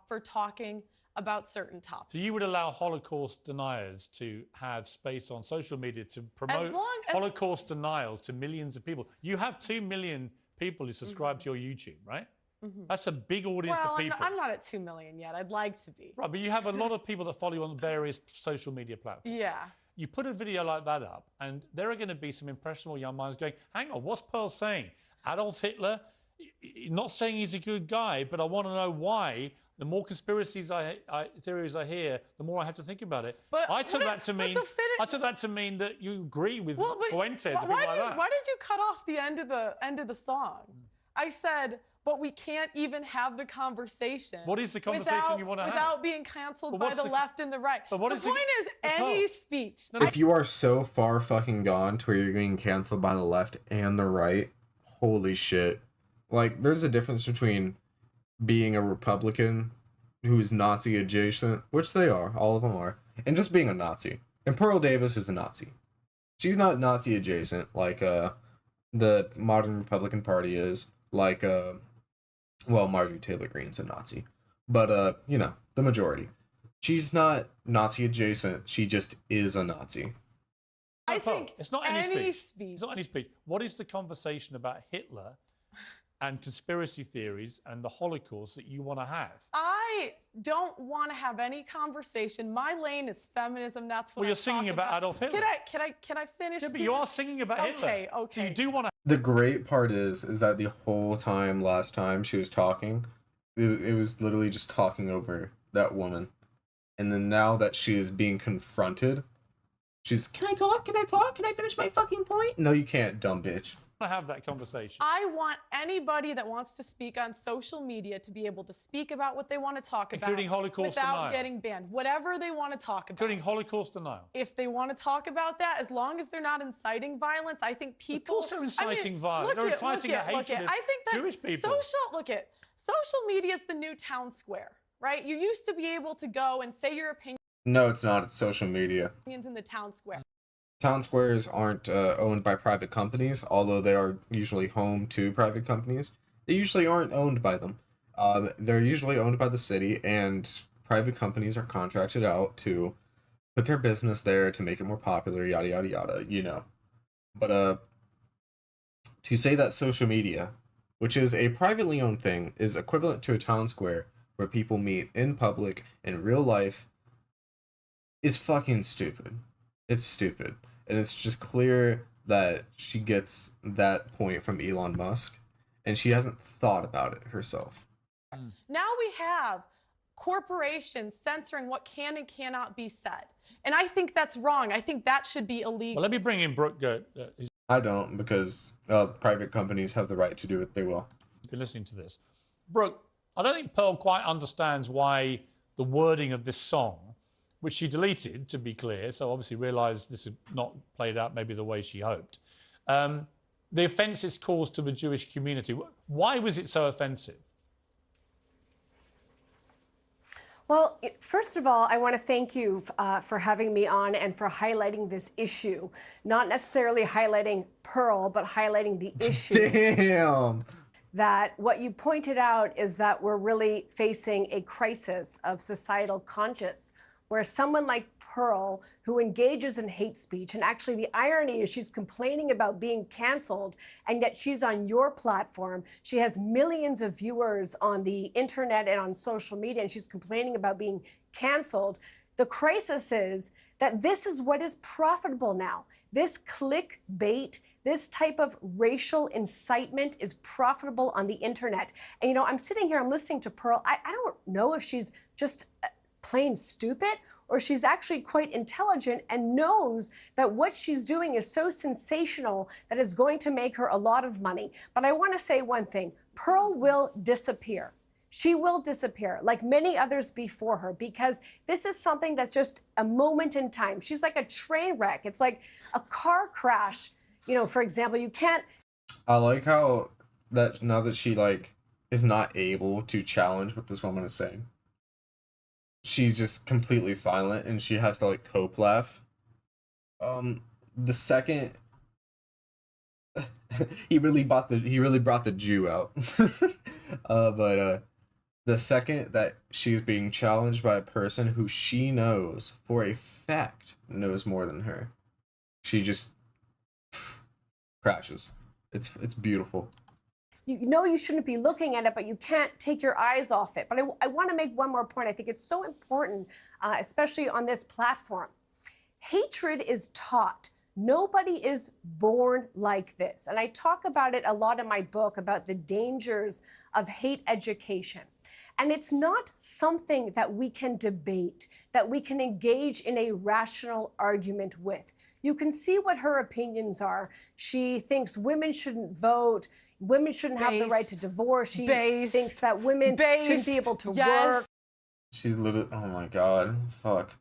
for talking about certain topics? So you would allow Holocaust deniers to have space on social media to promote Holocaust denials to millions of people. You have 2 million people who subscribe to your YouTube, right? That's a big audience of people. I'm not at 2 million yet. I'd like to be. Right, but you have a lot of people that follow you on various social media platforms. Yeah. You put a video like that up, and there are going to be some impressionable young minds going, hang on, what's Pearl saying? Adolf Hitler? Not saying he's a good guy, but I want to know why. The more conspiracies theories I hear, the more I have to think about it. But I took that to mean that you agree with Fuentes and people like that. Why did you cut off the end of the song? I said, but we can't even have the conversation. What is the conversation you want to have? Without being canceled by the left and the right. But the point is, any speech. If you are so far fucking gone to where you're getting canceled by the left and the right, holy shit. Like, there's a difference between being a Republican who is Nazi adjacent, which they are, all of them are, and just being a Nazi. And Pearl Davis is a Nazi. She's not Nazi adjacent like the modern Republican Party is, like well, Marjorie Taylor Greene's a Nazi. But you know, the majority. She's not Nazi adjacent, she just is a Nazi. I think it's not any speech. It's not any speech. What is the conversation about Hitler and conspiracy theories and the Holocaust that you want to have? I don't want to have any conversation. My lane is feminism. That's what you're singing about Adolf Hitler. Can I finish? Yeah, but you are singing about Hitler. Okay. So you do want to. The great part is that the whole time last time she was talking, it was literally just talking over that woman. And then now that she is being confronted, she's, can I talk? Can I talk? Can I finish my fucking point? No, you can't, dumb bitch. To have that conversation. I want anybody that wants to speak on social media to be able to speak about what they want to talk about, including Holocaust without denial. getting banned. Whatever they want to talk about, Including Holocaust denial. If they want to talk about that, as long as they're not inciting violence, I think people. Of course they're inciting violence. They're inciting a hatred of Jewish people. Social media is the new town square, right? You used to be able to go and say your opinions No, it's not. It's social media. in the town square. Town squares aren't owned by private companies, although they are usually home to private companies. They usually aren't owned by them. They're usually owned by the city, and private companies are contracted out to put their business there to make it more popular, yada, yada, yada, you know. But to say that social media, which is a privately owned thing, is equivalent to a town square where people meet in public, in real life, is fucking stupid. It's stupid. And it's just clear that she gets that point from Elon Musk, and she hasn't thought about it herself. Now we have corporations censoring what can and cannot be said. And I think that's wrong. I think that should be illegal. Well, let me bring in Brooke. I don't, because private companies have the right to do what they will. Been listening to this. Brooke, I don't think Pearl quite understands why the wording of this song, which she deleted, to be clear, so obviously realised this had not played out maybe the way she hoped. The offence it's caused to the Jewish community. Why was it so offensive? Well, first of all, I want to thank you for having me on and for highlighting this issue. Not necessarily highlighting Pearl, but highlighting the issue. Damn! That what you pointed out is that we're really facing a crisis of societal conscience, where someone like Pearl, who engages in hate speech, and actually the irony is she's complaining about being canceled, and yet she's on your platform. She has millions of viewers on the internet and on social media, and she's complaining about being canceled. The crisis is that this is what is profitable now. This clickbait, this type of racial incitement is profitable on the internet. And you know, I'm sitting here, I'm listening to Pearl. I don't know if she's just plain stupid, or she's actually quite intelligent and knows that what she's doing is so sensational that it's going to make her a lot of money. But I want to say one thing, Pearl will disappear. She will disappear, like many others before her, because this is something that's just a moment in time. She's like a train wreck. It's like a car crash. You know, for example, you can't... I like how that now that she, like, is not able to challenge what this woman is saying, she's just completely silent, and she has to, like, cope laugh. The second he really brought the Jew out. But the second that she's being challenged by a person who she knows for a fact knows more than her, she just crashes. It's beautiful. You know you shouldn't be looking at it, but you can't take your eyes off it. But I want to make one more point. I think it's so important, especially on this platform. Hatred is taught. Nobody is born like this. And I talk about it a lot in my book about the dangers of hate education. And it's not something that we can debate, that we can engage in a rational argument with. You can see what her opinions are. She thinks women shouldn't vote, women shouldn't have the right to divorce. She thinks that women shouldn't be able to work. She's literally, oh my God, fuck.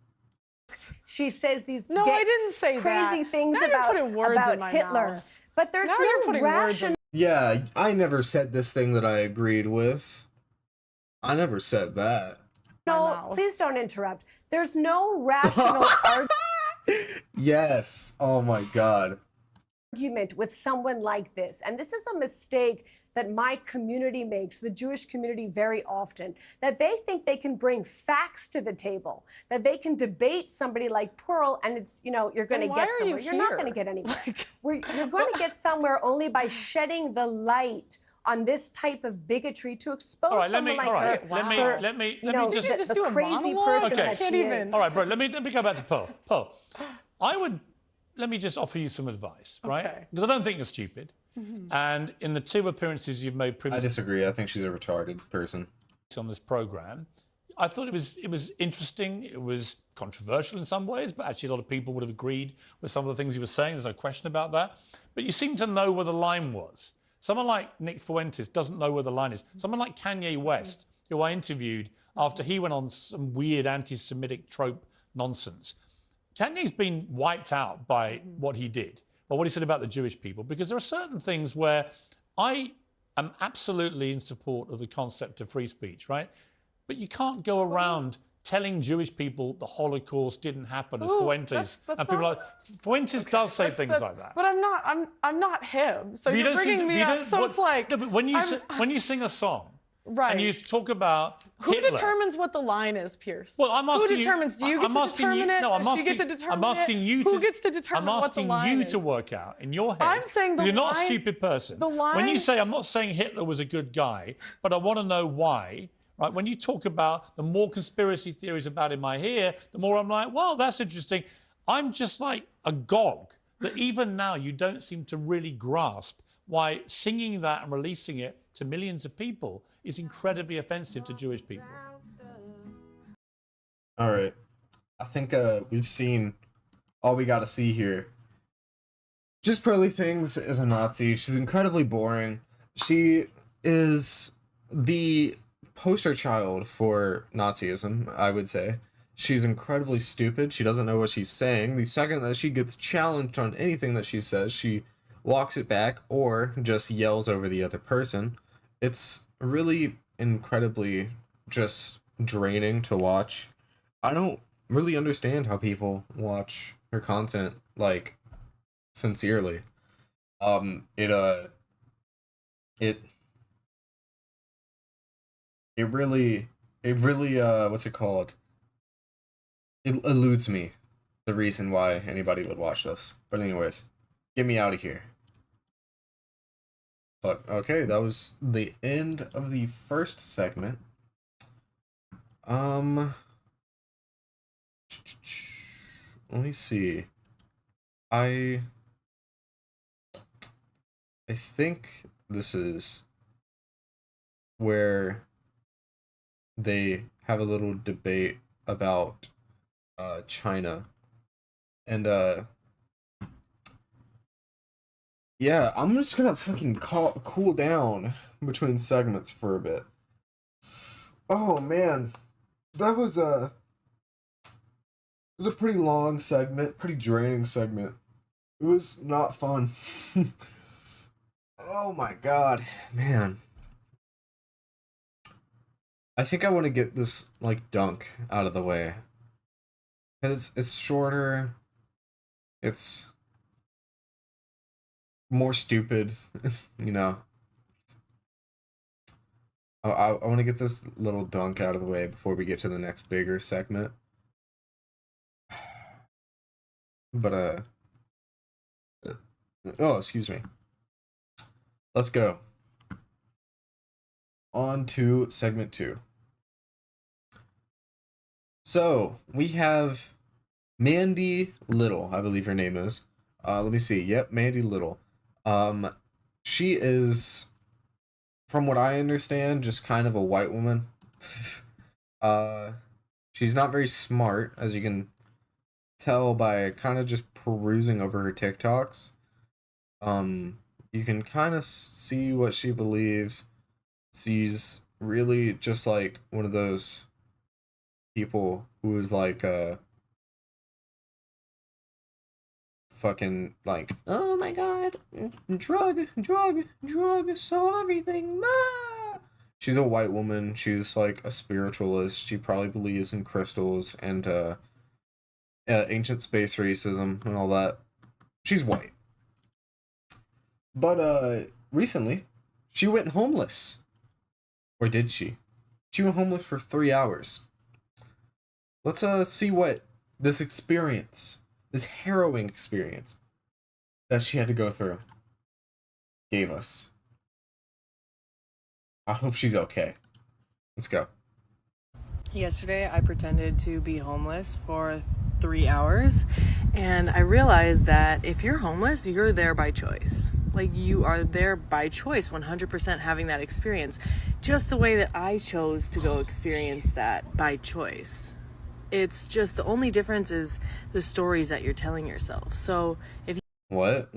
She says these I didn't say crazy things now about you're putting words in my Hitler. mouth. But there's now you're no putting words in Yeah, I never said this thing that I agreed with. I never said that. No, please don't interrupt. There's no rational Yes. Oh my God. argument with someone like this. And this is a mistake that my community makes, the Jewish community, very often, that they think they can bring facts to the table, that they can debate somebody like Pearl, and it's, you know, you're going to why get are somewhere. you You're not here? going to get anywhere. You're going to get somewhere only by shedding the light on this type of bigotry to expose All right, someone like her. let me the, just the crazy person Okay. that she is. All right, bro, let me go back to Pearl. Pearl, let me just offer you some advice, right? Okay. Because I don't think you're stupid. And in the 2 appearances you've made I previously disagree. I think she's a retarded person. on this program, I thought it was interesting. It was controversial in some ways, but actually a lot of people would have agreed with some of the things you were saying. There's no question about that. But you seem to know where the line was. Someone like Nick Fuentes doesn't know where the line is. Someone like Kanye West, who I interviewed after he went on some weird anti-Semitic trope nonsense. Kanye's been wiped out by what he did, by what he said about the Jewish people, because there are certain things where I am absolutely in support of the concept of free speech, right? But you can't go around telling Jewish people the Holocaust didn't happen as Fuentes that's and people not- like Fuentes does say things like that. But I'm not him. So But you're bringing me up. So it's like no, but when you sing a song, right. and you talk about Who Hitler, determines what the line is, Pierce? well, I'm asking Who determines? Do you get to determine it? No, I'm Does she asking, get to determine I'm asking you it? to. Who gets to determine what the line I'm asking you is? to work out in your head. I'm saying the you're not a line- stupid person. the When you line- say, I'm not saying Hitler was a good guy, but I want to know why. Right? When you talk about the more conspiracy theories about him I hear, the more I'm like, well, that's interesting. I'm just like agog that even now you don't seem to really grasp why singing that and releasing it to millions of people is incredibly offensive to Jewish people. All right. I think we've seen all we got to see here. JustPearlyThings is a Nazi. She's incredibly boring. She is the poster child for Nazism, I would say. She's incredibly stupid. She doesn't know what she's saying. The second that she gets challenged on anything that she says, she walks it back or just yells over the other person. It's really incredibly just draining to watch. I don't really understand how people watch her content, like, sincerely. It really what's it called? It eludes me the reason why anybody would watch this. But anyways, get me out of here. But okay, that was the end of the first segment. Let me see. I think this is where they have a little debate about China. And yeah, I'm just gonna fucking cool down between segments for a bit. Oh man, that was a pretty long segment, pretty draining segment. It was not fun. Oh my god, man. I think I want to get this, like, dunk out of the way. Because it's shorter. It's more stupid, you know. I want to get this little dunk out of the way before we get to the next bigger segment. But, oh, excuse me. Let's go. On to segment 2. So, we have Mandy Little, I believe her name is. Let me see. Yep, Mandy Little. She is, from what I understand, just kind of a white woman. She's not very smart, as you can tell by kind of just perusing over her TikToks. You can kind of see what she believes. She's really just like one of those people who is like fucking like, oh my god, drug saw everything. Ah! She's a white woman. She's like a spiritualist. She probably believes in crystals and ancient space racism and all that. She's white. But recently, she went homeless. Or did she? She went homeless for 3 hours. Let's see what this experience, this harrowing experience that she had to go through, gave us. I hope she's okay. Let's go. Yesterday, I pretended to be homeless for 3 hours, and I realized that if you're homeless, you're there by choice. Like, you are there by choice, 100% having that experience. Just the way that I chose to go experience that by choice. It's just the only difference is the stories that you're telling yourself. So if you... What?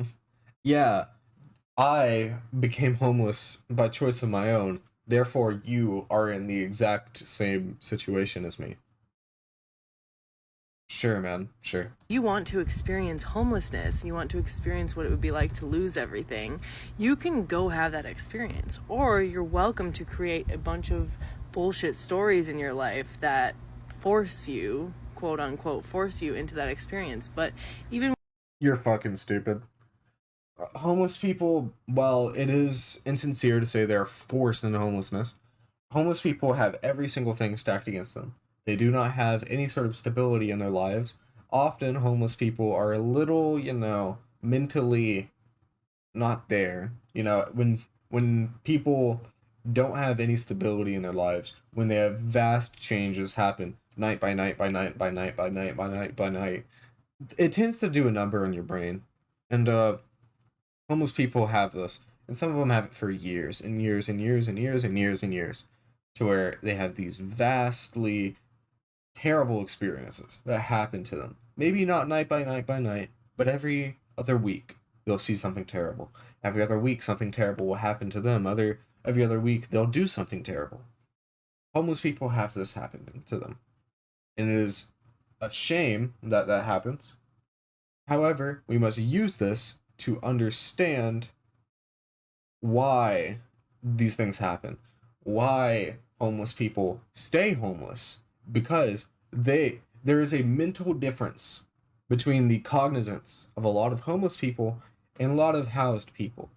Yeah, I became homeless by choice of my own. Therefore, you are in the exact same situation as me. Sure, man. Sure. You want to experience homelessness, you want to experience what it would be like to lose everything, you can go have that experience. Or you're welcome to create a bunch of bullshit stories in your life that force you, quote unquote, force you into that experience. But even... You're fucking stupid. Homeless people, while it is insincere to say they're forced into homelessness, homeless people have every single thing stacked against them. They do not have any sort of stability in their lives. Often, homeless people are a little, mentally not there. When people don't have any stability in their lives, when they have vast changes happen night by night by night by night by night by night by night, it tends to do a number on your brain. And homeless people have this, and some of them have it for years and years and years and years and years and years, to where they have these vastly terrible experiences that happen to them. Maybe not night by night by night, but every other week they'll see something terrible. Every other week something terrible will happen to them. Every other week they'll do something terrible. Homeless people have this happening to them. And it is a shame that that happens. However, we must use this to understand why these things happen. Why homeless people stay homeless. Because there is a mental difference between the cognizance of a lot of homeless people and a lot of housed people.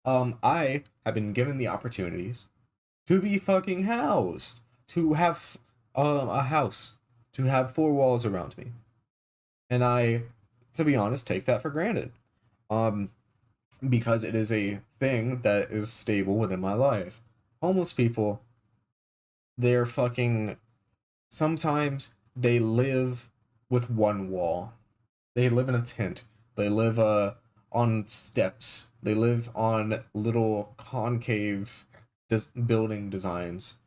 I have been given the opportunities to be fucking housed, to have a house, to have 4 walls around me. And I, to be honest, take that for granted. Because it is a thing that is stable within my life. Homeless people, they're fucking... Sometimes they live with 1 wall. They live in a tent. They live on steps. They live on little concave building designs.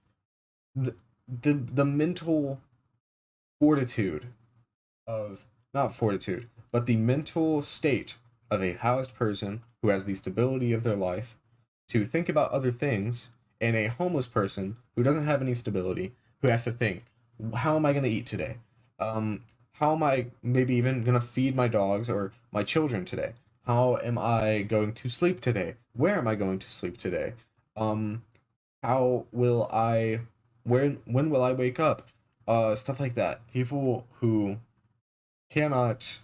The mental fortitude of... Not fortitude, but the mental state of a housed person who has the stability of their life to think about other things, and a homeless person who doesn't have any stability, who has to think, how am I going to eat today? How am I maybe even going to feed my dogs or my children today? How am I going to sleep today? Where am I going to sleep today? How will I... when will I wake up? Stuff like that. People who cannot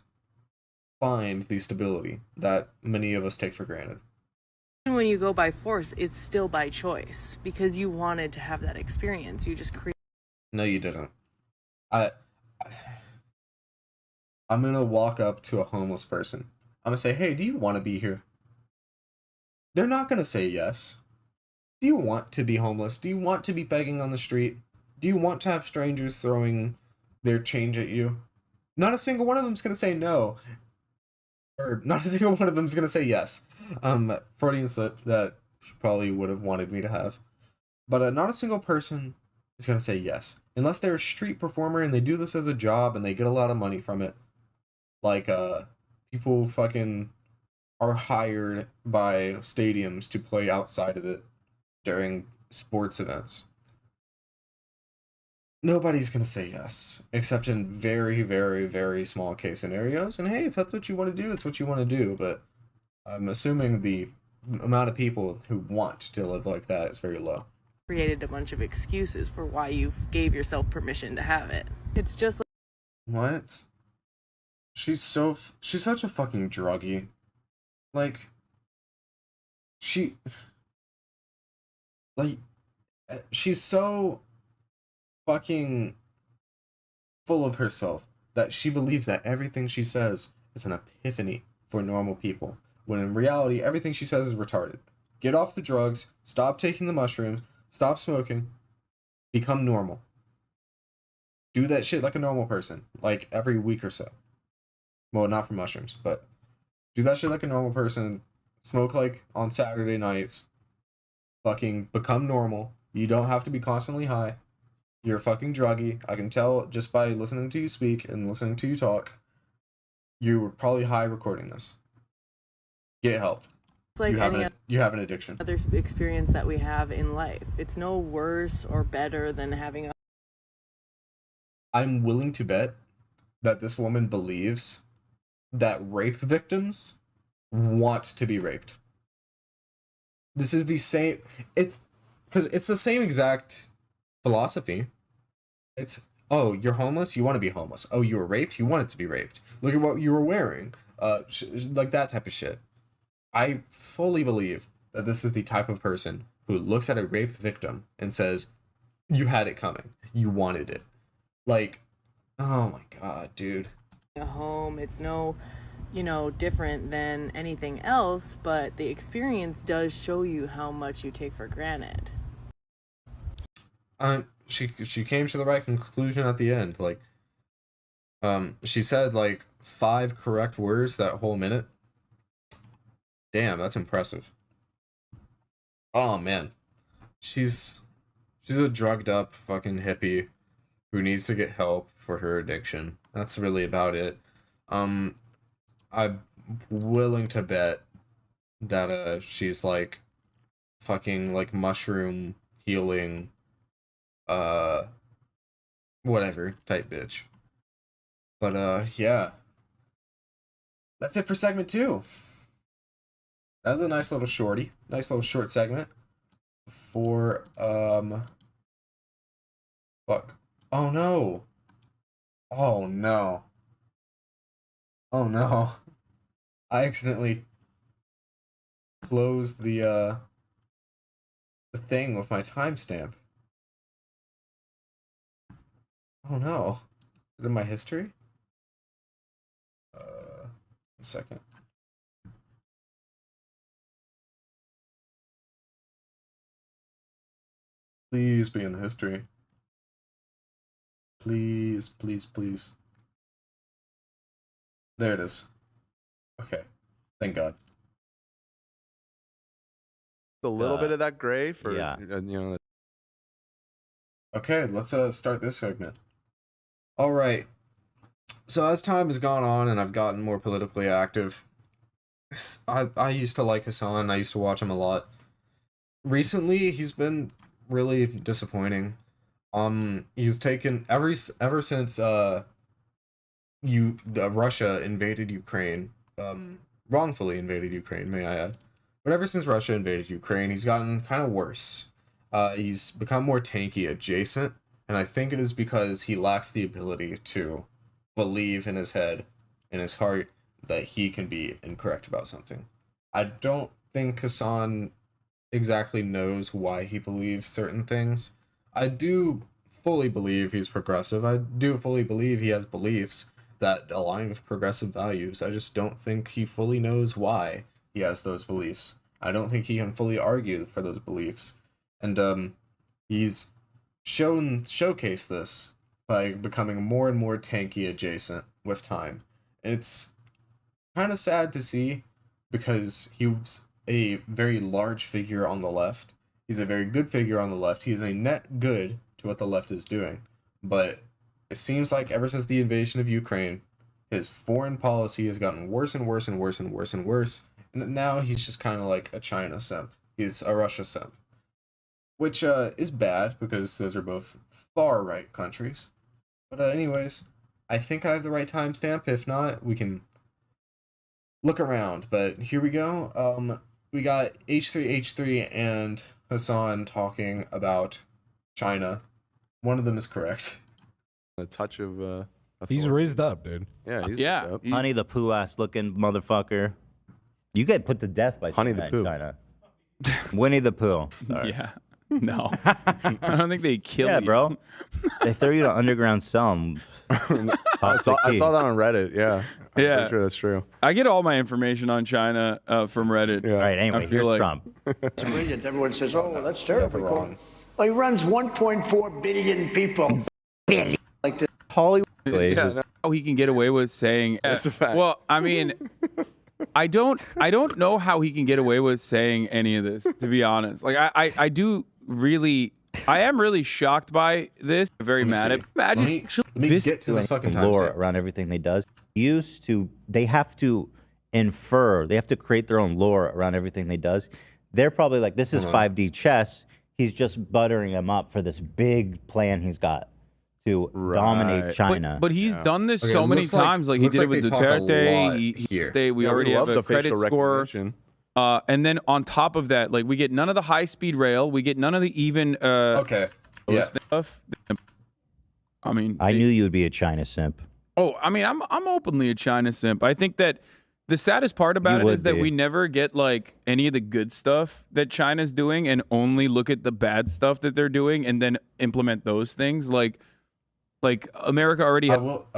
find the stability that many of us take for granted. when you go by force, it's still by choice because you wanted to have that experience. You just create. No, you didn't. I'm gonna walk up to a homeless person. I'm gonna say, hey, do you want to be here? They're not gonna say yes. Do you want to be homeless? Do you want to be begging on the street? Do you want to have strangers throwing their change at you? Not a single one of them's gonna say no. Or not a single one of them's gonna say yes. Freudian slip that she probably would have wanted me to have. But not a single person is gonna say yes. Unless they're a street performer and they do this as a job and they get a lot of money from it. Like, people fucking are hired by stadiums to play outside of it during sports events. nobody's gonna say yes, except in very, very, very small case scenarios. And hey, if that's what you want to do, it's what you want to do. But I'm assuming the amount of people who want to live like that is very low. Created a bunch of excuses for why you gave yourself permission to have it. It's just like, What? She's such a fucking druggie. Like, like, she's so fucking full of herself that she believes that everything she says is an epiphany for normal people, when in reality, everything she says is retarded. Get off the drugs, stop taking the mushrooms, stop smoking, become normal. Do that shit like a normal person, like every week or so. Well, not for mushrooms, but do that shit like a normal person. Smoke like on Saturday nights. Fucking become normal. You don't have to be constantly high. You're a fucking druggie. I can tell just by listening to you speak and listening to you talk. You were probably high recording this. Get help. it's like You have an addiction. other experience that we have in life. It's no worse or better than having a I'm willing to bet that this woman believes that rape victims want to be raped. This is the same. It's because it's the same exact philosophy. It's, oh, you're homeless, you want to be homeless. Oh, you were raped, you wanted to be raped. Look at what you were wearing. Like that type of shit. I fully believe that this is the type of person who looks at a rape victim and says, "You had it coming. You wanted it." Like, oh my god, dude. home. It's no, different than anything else, but the experience does show you how much you take for granted. She came to the right conclusion at the end. Like, she said like 5 correct words that whole minute. Damn, that's impressive. Oh man, she's a drugged up fucking hippie who needs to get help for her addiction. That's really about it. I'm willing to bet that she's like fucking like mushroom healing whatever type bitch. But yeah. That's it for segment 2. That was a nice little shorty. Nice little short segment for fuck. Oh no. Oh no. Oh no. I accidentally closed the thing with my timestamp. Oh no. Is it in my history? A second. Please be in the history. Please, please, please. There it is. Okay. Thank God. A little bit of that gray for yeah. Okay, let's start this segment. All right. So as time has gone on and I've gotten more politically active, I used to like Hasan. I used to watch him a lot. Recently, he's been really disappointing. He's taken ever since Russia invaded Ukraine, wrongfully invaded Ukraine, may I add. But ever since Russia invaded Ukraine, he's gotten kind of worse. He's become more tanky adjacent, and I think it is because he lacks the ability to believe in his head, in his heart, that he can be incorrect about something. I don't think Hasan exactly knows why he believes certain things. I do fully believe he's progressive. I do fully believe he has beliefs that align with progressive values. I just don't think he fully knows why he has those beliefs. I don't think he can fully argue for those beliefs. And he's showcased this by becoming more and more tanky adjacent with time. It's kind of sad to see because he was a very large figure on the left. He's a very good figure on the left. He is a net good to what the left is doing. But it seems like ever since the invasion of Ukraine, his foreign policy has gotten worse and worse and worse and worse and worse. And now he's just kind of like a China simp. He's a Russia simp. Which is bad because those are both far right countries. But anyways, I think I have the right timestamp. If not, we can look around. But here we go. We got H3H3 and Hasan talking about China. One of them is correct. A touch of He's authority. raised up, dude. Yeah, he's Yeah. raised up. Honey the Pooh ass looking motherfucker. You get put to death by Honey the that in Pooh. China. Winnie the Pooh. Sorry. Yeah. No. I don't think they kill Yeah, you. bro. They throw you to underground cell. And I saw that on Reddit. Yeah. I'm Yeah. pretty sure that's true. I get all my information on China from Reddit. Yeah. All right, anyway, I feel here's like- Trump. It's brilliant. Everyone says, oh, that's terribly Never cool. wrong. Well, he runs 1.4 billion people. Like this. Hollywood. Yeah, no, How he can get away with saying That's a fact. Well, I mean, I don't know how he can get away with saying any of this, to be honest. Like I do really, I am really shocked by this. Very Let me mad see. at. Imagine Let me this. get to the fucking lore timestamp. around everything they does. They have to infer. They have to create their own lore around everything they does. They're probably like, this is 5D chess. He's just buttering him up for this big plan he's got to dominate Right. China. But he's done this Okay, so many looks like- times. Like he looks did like it with they talk a Duterte. lot He here. stayed. We Yeah, already love have the a credit facial score. recognition. And then on top of that, like we get none of the high-speed rail. We get none of the even Okay. Yeah. stuff. I mean, I knew you would be a China simp. Oh, I mean, I'm openly a China simp. I think that the saddest part about You it would is that be. we never get like any of the good stuff that China's doing, and only look at the bad stuff that they're doing, and then implement those things. Like America already. I will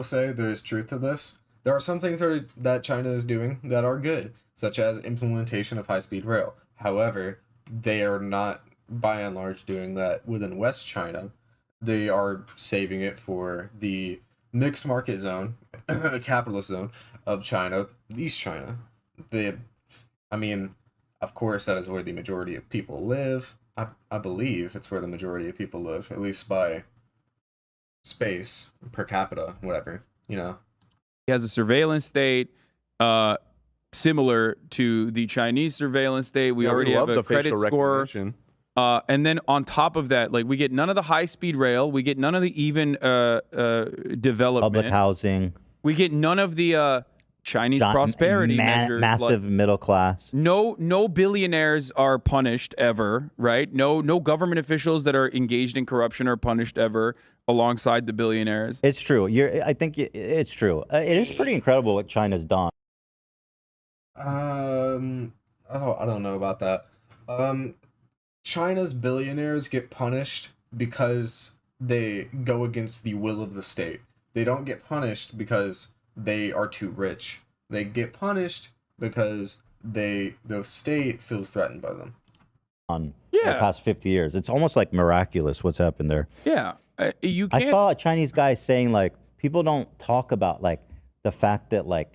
say there is truth to this. There are some things that China is doing that are good, such as implementation of high-speed rail. However, they are not, by and large, doing that within West China. They are saving it for the mixed market zone, capitalist zone of China, East China. I mean, of course, that is where the majority of people live. I believe it's where the majority of people live, at least by space per capita, whatever, you know. He has a surveillance state, similar to the Chinese surveillance state. We Yeah, already have love a the credit facial score. recognition. And then on top of that, like we get none of the high-speed rail. We get none of the even development. Public housing. We get none of the Chinese prosperity measures. Massive middle class. No billionaires are punished ever, right? No government officials that are engaged in corruption are punished ever alongside the billionaires. It's true. I think it's true. It is pretty incredible what China's done. I don't know about that. China's billionaires get punished because they go against the will of the state. They don't get punished because they are too rich. They get punished because the state feels threatened by them. On the past 50 years, it's almost like miraculous what's happened there. Yeah, you can't. I saw a Chinese guy saying like people don't talk about like the fact that like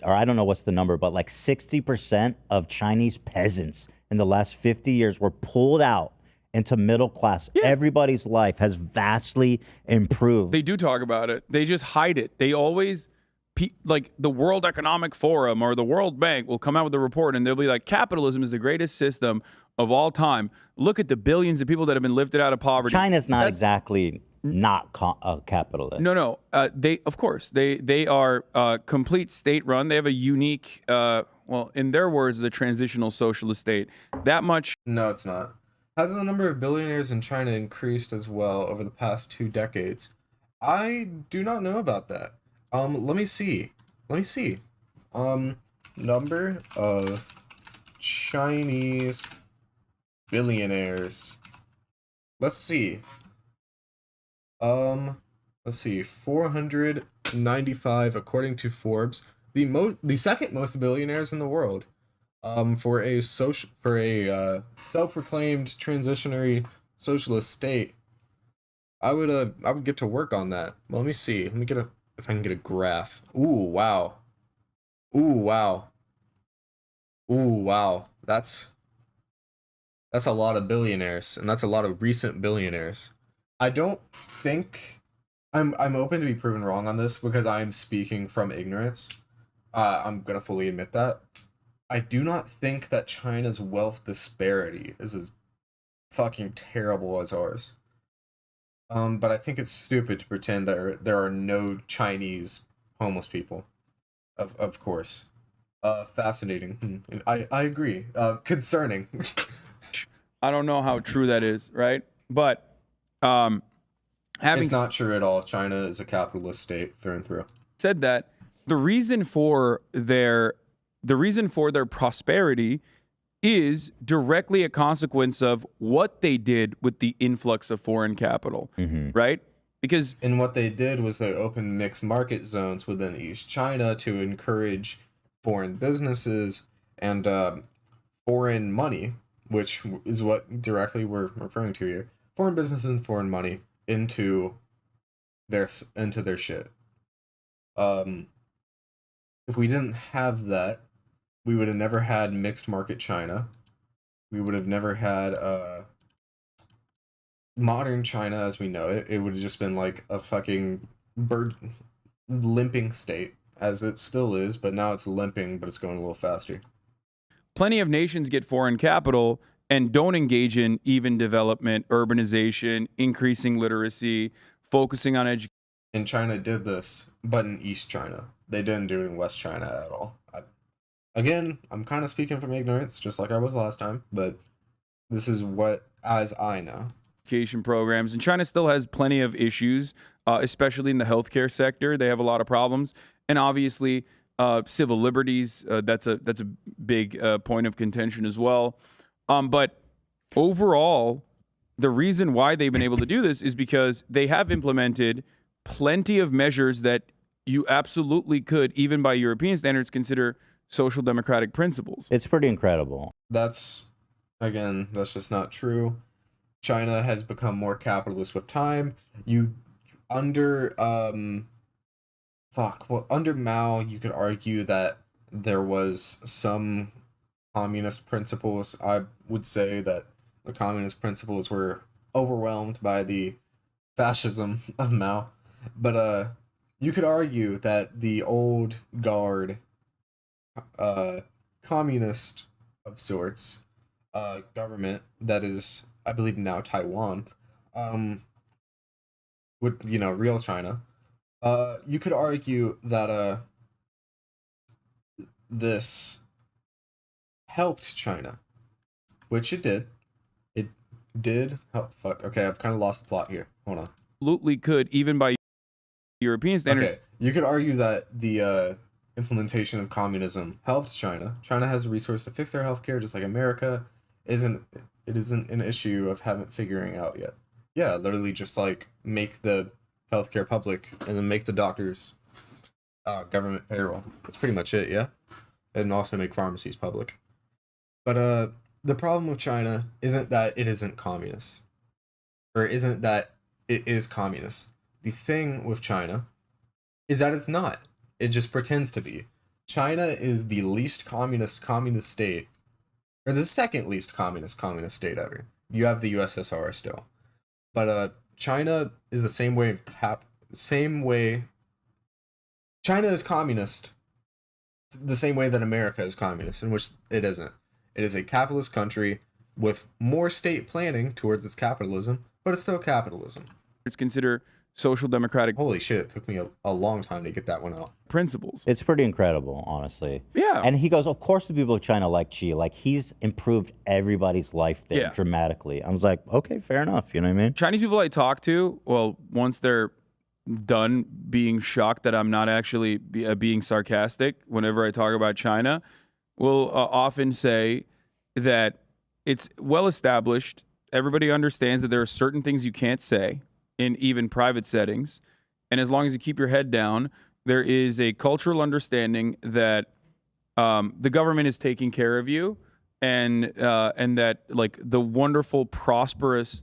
I don't know what's the number, but like 60% of Chinese peasants in the last 50 years were pulled out into middle class. Yeah. Everybody's life has vastly improved. They do talk about it. They just hide it. They always, like the World Economic Forum or the World Bank will come out with a report and they'll be like, capitalism is the greatest system of all time. Look at the billions of people that have been lifted out of poverty. China's not exactly not a capitalist. No. They, of course, they are complete state-run. They have a unique, well, in their words, the transitional socialist state. That much. No, it's not. Has the number of billionaires in China increased as well over the past 2 decades? I do not know about that. Let me see. Number of Chinese billionaires. Let's see. 495 according to Forbes. The second most billionaires in the world. For a self-proclaimed transitionary socialist state. I would get to work on that. Well, let me see. Let me get if I can get a graph. Ooh, wow. That's a lot of billionaires, and that's a lot of recent billionaires. I don't think I'm open to be proven wrong on this because I am speaking from ignorance. I'm gonna fully admit that. I do not think that China's wealth disparity is as fucking terrible as ours. But I think it's stupid to pretend there are no Chinese homeless people. Of course. Fascinating. I agree. Concerning. I don't know how true that is, right? But it's not true at all. China is a capitalist state through and through. Said that the reason for their prosperity is directly a consequence of what they did with the influx of foreign capital, right? Because what they did was they opened mixed market zones within East China to encourage foreign businesses and foreign money, which is what directly we're referring to here. Foreign businesses and foreign money into their shit. If we didn't have that, we would have never had mixed market China. We would have never had modern China as we know it. It would have just been like a fucking limping state, as it still is, but now it's limping, but it's going a little faster. Plenty of nations get foreign capital and don't engage in even development, urbanization, increasing literacy, focusing on education. And China did this, but in East China. They didn't do it in West China at all. Again, I'm kind of speaking from ignorance, just like I was last time, but this is what, as I know. Education programs. And China still has plenty of issues, especially in the healthcare sector. They have a lot of problems. And obviously, civil liberties, that's a big point of contention as well. But overall, the reason why they've been able to do this is because they have implemented plenty of measures that you absolutely could, even by European standards, consider social democratic principles. It's pretty incredible. That's just not true. China has become more capitalist with time. Under Mao, you could argue that there was some communist principles. I would say that the communist principles were overwhelmed by the fascism of Mao. But you could argue that the old guard communist of sorts government that is, I believe, now Taiwan, with real China, you could argue that this helped China, which it did. It did help. Fuck. Okay, I've kind of lost the plot here. Hold on. Absolutely could, even by European standards. Okay, you could argue that the implementation of communism helped China. China has the resource to fix their healthcare, just like America isn't an issue of figuring out yet. Yeah, literally just like make the healthcare public and then make the doctors government payroll. That's pretty much it, yeah? And also make pharmacies public. But the problem with China isn't that it isn't communist. Or isn't that it is communist. The thing with China is that it's not. It just pretends to be. China is the least communist state, or the second least communist state ever. You have the USSR still, but China is the same way. China is communist, the same way that America is communist, in which it isn't. It is a capitalist country with more state planning towards its capitalism, but it's still capitalism. It's considered social democratic. Holy shit, it took me a long time to get that one out. Principles. It's pretty incredible, honestly. Yeah. And he goes, of course the people of China like Xi. Like, he's improved everybody's life there Yeah. dramatically. I was like, okay, fair enough. You know what I mean? Chinese people I talk to, well, once they're done being shocked that I'm not actually being sarcastic whenever I talk about China, will often say that it's well established. Everybody understands that there are certain things you can't say in even private settings. And as long as you keep your head down, there is a cultural understanding that the government is taking care of you, and that like the wonderful prosperity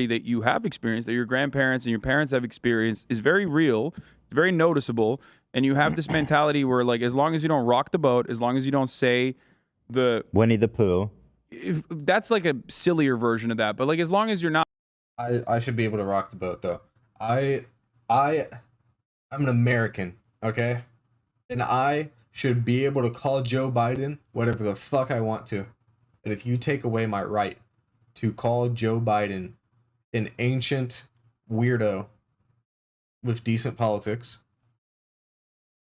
that you have experienced, that your grandparents and your parents have experienced, is very real, it's very noticeable. And you have this mentality where, like, as long as you don't rock the boat, as long as you don't say the Winnie the Pooh. That's like a sillier version of that. But like, as long as you're not. I should be able to rock the boat though. I'm an American, okay? And I should be able to call Joe Biden whatever the fuck I want to. And if you take away my right to call Joe Biden an ancient weirdo with decent politics,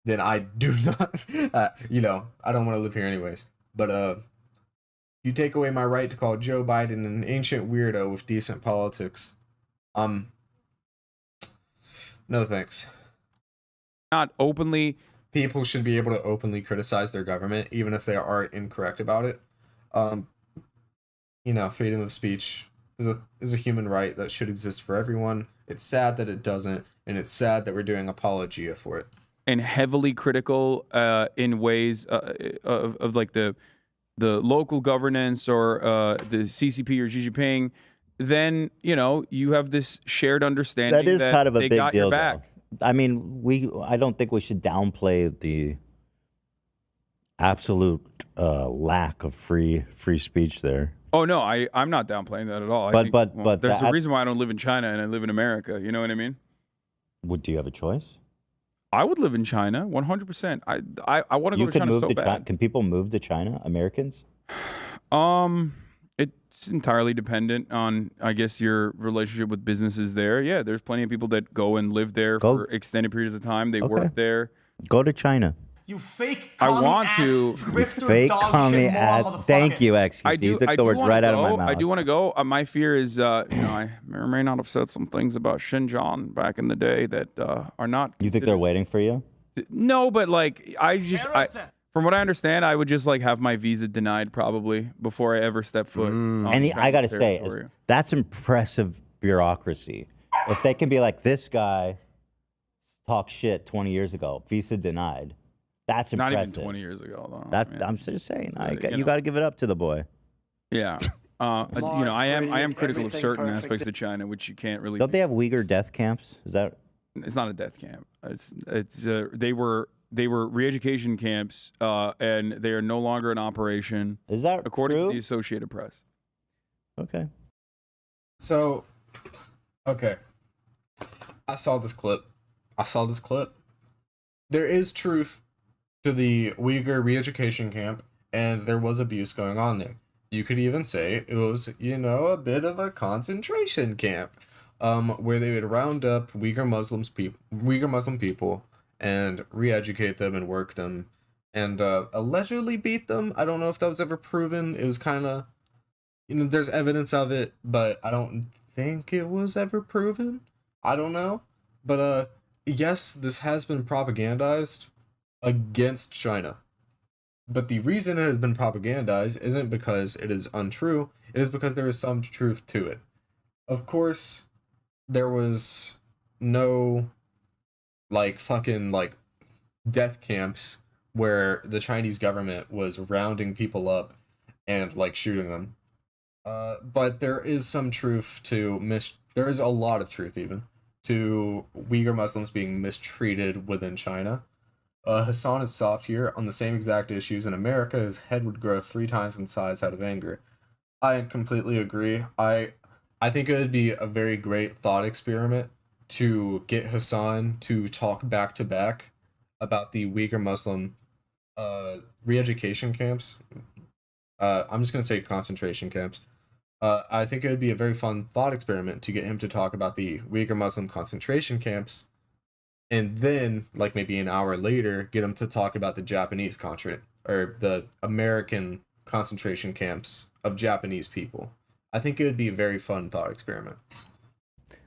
then I do not, I don't want to live here anyways. But you take away my right to call Joe Biden an ancient weirdo with decent politics. No thanks. Not openly. People should be able to openly criticize their government, even if they are incorrect about it. Freedom of speech is a human right that should exist for everyone. It's sad that it doesn't, and it's sad that we're doing apologia for it. And heavily critical in ways of like the local governance or the CCP or Xi Jinping, then you have this shared understanding that is kind of a they big got deal, your back. though. I mean, I don't think we should downplay the absolute lack of free speech there. Oh no, I'm not downplaying that at all. But there's a reason why I don't live in China and I live in America. You know what I mean? Do you have a choice? I would live in China, 100%. I want to go to China so bad. Can people move to China? Americans? It's entirely dependent on, I guess, your relationship with businesses there. Yeah, there's plenty of people that go and live there for extended periods of time. They work there. Go to China. You fake I commie want ass, to. grifter, Fake dog commie shit, ass. moron, Thank motherfucker. you, XQC. I You do. took the words right out of my mouth. I do want to go. My fear is, I may or may not have said some things about Xinjiang back in the day that are not. You think they're waiting for you? No, but like from what I understand, I would just like have my visa denied probably before I ever step foot. On And I gotta Chinese say, territory. that's impressive bureaucracy. If they can be like, this guy talked shit 20 years ago, visa denied. That's Not impressive. even 20 years ago, though. I'm just saying, you you got to give it up to the boy. Yeah. I am critical of certain aspects of China, which you can't really. Don't they have Uyghur death camps? Is that? It's not a death camp. They were re-education camps, and they are no longer in operation. Is that according true? to the Associated Press? Okay. So, okay. I saw this clip. There is truth to the Uyghur re-education camp, and there was abuse going on there. You could even say it was, a bit of a concentration camp, where they would round up Uyghur Muslim people and re-educate them and work them, and allegedly beat them. I don't know if that was ever proven. It was kind of, there's evidence of it, but I don't think it was ever proven. I don't know, but yes, this has been propagandized against China. But the reason it has been propagandized isn't because it is untrue, it is because there is some truth to it. Of course, there was no fucking death camps where the Chinese government was rounding people up and shooting them. But there is some truth to there is a lot of truth even to Uyghur Muslims being mistreated within China. Hasan is soft here on the same exact issues. In America, his head would grow 3 times in size out of anger. I completely agree. I think it would be a very great thought experiment to get Hasan to talk back to back about the Uyghur Muslim re-education camps. I'm just going to say concentration camps. I think it would be a very fun thought experiment to get him to talk about the Uyghur Muslim concentration camps, and then, maybe an hour later, get him to talk about the Japanese or the American concentration camps of Japanese people. I think it would be a very fun thought experiment.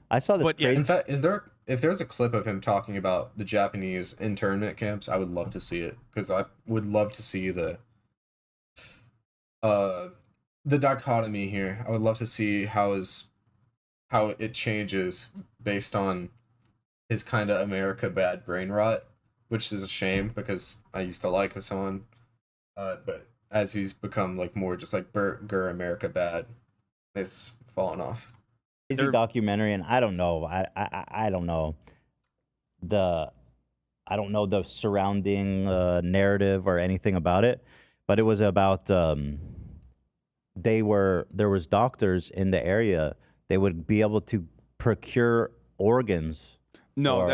I saw this. In fact, if there's a clip of him talking about the Japanese internment camps, I would love to see it, because I would love to see the dichotomy here. I would love to see how it changes based on his kind of America bad brain rot, which is a shame because I used to like Hasan, but as he's become more just Burger America bad, it's fallen off. Crazy documentary, and I don't know. I don't know the surrounding narrative or anything about it, but it was about there was doctors in the area. They would be able to procure organs. No,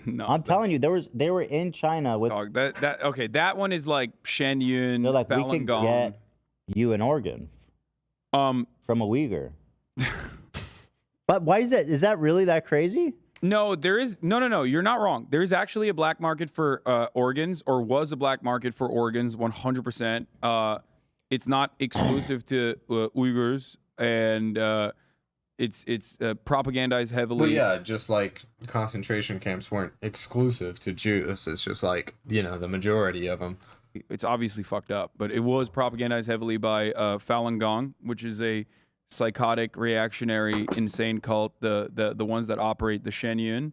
no. I'm telling you, they were in China with that one is like Shen Yun, they're like, we Falun could Gong. get you an organ. From a Uyghur. But why is that? Is that really that crazy? No, there is no. You're not wrong. There is actually a black market for organs, or was a black market for organs, 100%. It's not exclusive to Uyghurs, and it's propagandized heavily. Well, yeah, just like concentration camps weren't exclusive to Jews. It's just like, you know, the majority of them. It's obviously fucked up, but it was propagandized heavily by Falun Gong, which is a psychotic, reactionary, insane cult. The ones that operate the Shenyun. You know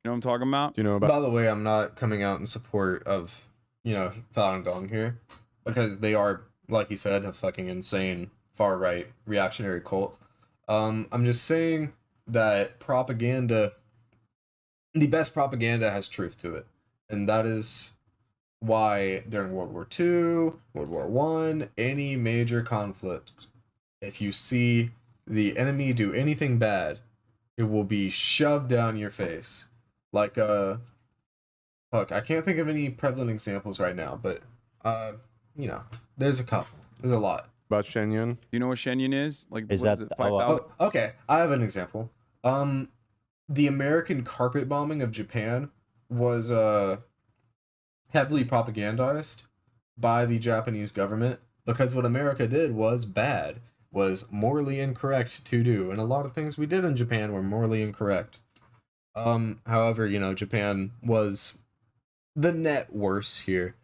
what I'm talking about? Do you know about? By the way, I'm not coming out in support of, you know, Falun Gong here, because they are, like you said, a fucking insane far right reactionary cult. I'm just saying that propaganda, the best propaganda has truth to it, and that is why during World War II, World War I, any major conflict, if you see the enemy do anything bad, it will be shoved down your face. Like, fuck, I can't think of any prevalent examples right now, but, you know, there's a couple. There's a lot. About Shenyun? You know what Shenyun is? Like, Is what that- is it, 5,000? Oh, okay, I have an example. The American carpet bombing of Japan was, heavily propagandized by the Japanese government, because what America did was bad, was morally incorrect to do, and a lot of things we did in Japan were morally incorrect. However, you know, Japan was the net worse here.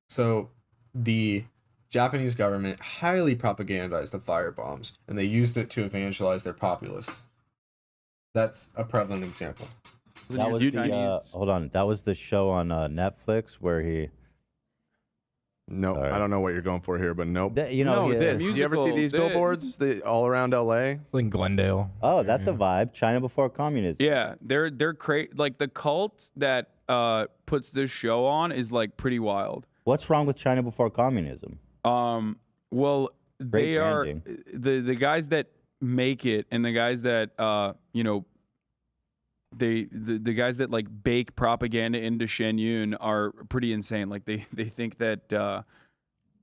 So the Japanese government highly propagandized the firebombs, and they used it to evangelize their populace. That's a prevalent example. That was the, hold on. That was the show on Netflix where he. No, I don't know what you're going for here, but nope. You know, no, this. Do you ever see these billboards all around LA? It's like Glendale. Oh, that's a vibe. China before communism. Yeah, they're like the cult that puts this show on is like pretty wild. What's wrong with China before communism? Well, Great they branding. are the guys that make it, and the guys that you know, the guys that like bake propaganda into Shenyun are pretty insane. Like they think that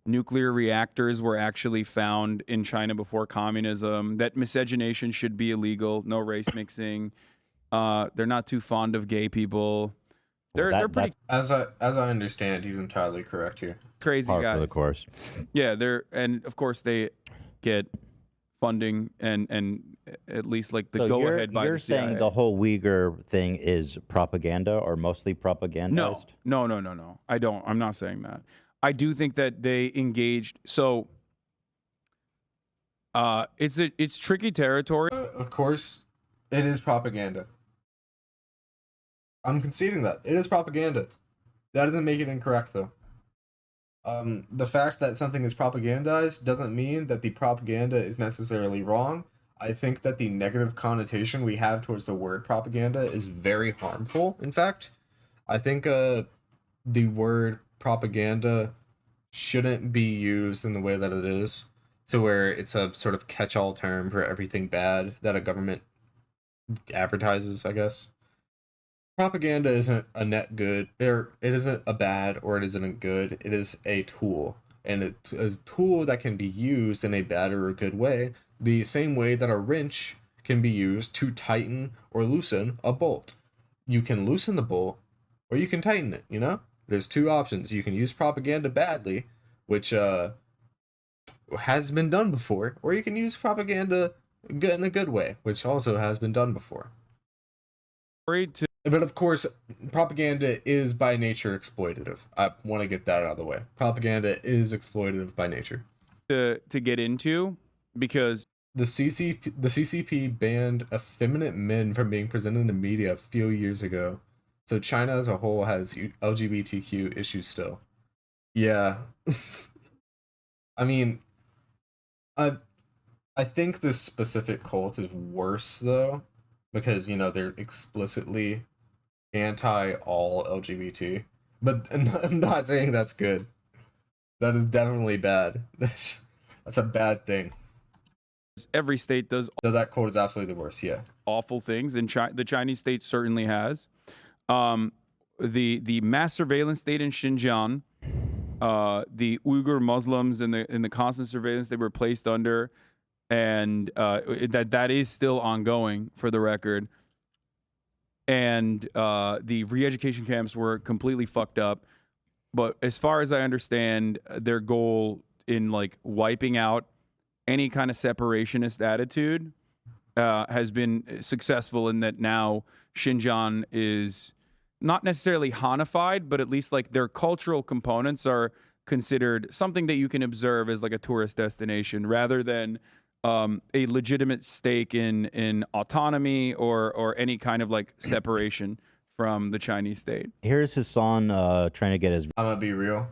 nuclear reactors were actually found in China before communism, that miscegenation should be illegal, no race mixing. They're not too fond of gay people. They're pretty As I understand, he's entirely correct here. crazy Par guys. for the course. Yeah, and of course they get funding and at least like the So go ahead by you're the saying CIA. the whole Uyghur thing is propaganda or mostly propagandized? No. I don't. I'm not saying that. I do think that they engaged. So it's tricky territory. Of course, it is propaganda. I'm conceding that. It is propaganda. That doesn't make it incorrect, though. The fact that something is propagandized doesn't mean that the propaganda is necessarily wrong. I think that the negative connotation we have towards the word propaganda is very harmful, in fact. I think the word propaganda shouldn't be used in the way that it is, to where it's a sort of catch-all term for everything bad that a government advertises, I guess. Propaganda isn't a net good, it isn't a bad, or it isn't a good. It is a tool, and it's a tool that can be used in a bad or a good way, the same way that a wrench can be used to tighten or loosen a bolt. You can loosen the bolt, or you can tighten it, you know? There's two options. You can use propaganda badly, which has been done before, or you can use propaganda in a good way, which also has been done before. But of course, propaganda is by nature exploitative. I want to get that out of the way. Propaganda is exploitative by nature. To get into, because the CCP banned effeminate men from being presented in the media a few years ago. So China as a whole has LGBTQ issues still. Yeah. I mean, I think this specific cult is worse though, because, you know, they're explicitly anti all LGBT. But I'm not saying that's good. That is definitely bad. That's a bad thing. Every state does. So that cult is absolutely the worst. Yeah. Awful things, and the Chinese state certainly has. The mass surveillance state in Xinjiang the Uyghur Muslims in the constant surveillance they were placed under, and that is still ongoing, for the record. And the re-education camps were completely fucked up. But as far as I understand, their goal in like wiping out any kind of separationist attitude has been successful, in that now Xinjiang is not necessarily Hanified, but at least like their cultural components are considered something that you can observe as like a tourist destination, rather than a legitimate stake in autonomy or any kind of like separation from the Chinese state. Here's Hasan trying to get his. I'm gonna be real.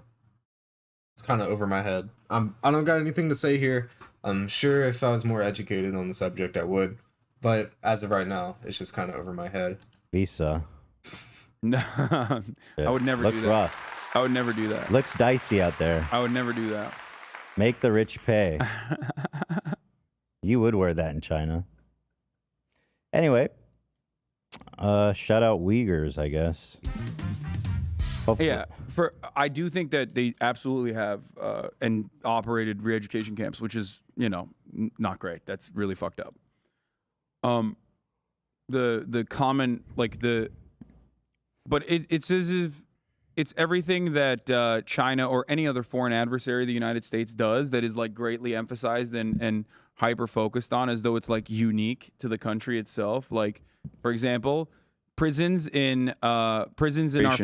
It's kind of over my head. I don't got anything to say here. I'm sure if I was more educated on the subject, I would. But as of right now, it's just kind of over my head. Visa. No, I would never Looks do that. rough. I would never do that. Looks dicey out there. I would never do that. Make the rich pay. You would wear that in China. Anyway, shout out Uyghurs, I guess. Hopefully. Yeah, I do think that they absolutely have and operated re-education camps, which is, you know, not great. That's really fucked up. The common, like but it's as if it's everything that China or any other foreign adversary the United States does that is like greatly emphasized and hyper focused on, as though it's like unique to the country itself. Like, for example, prisons in our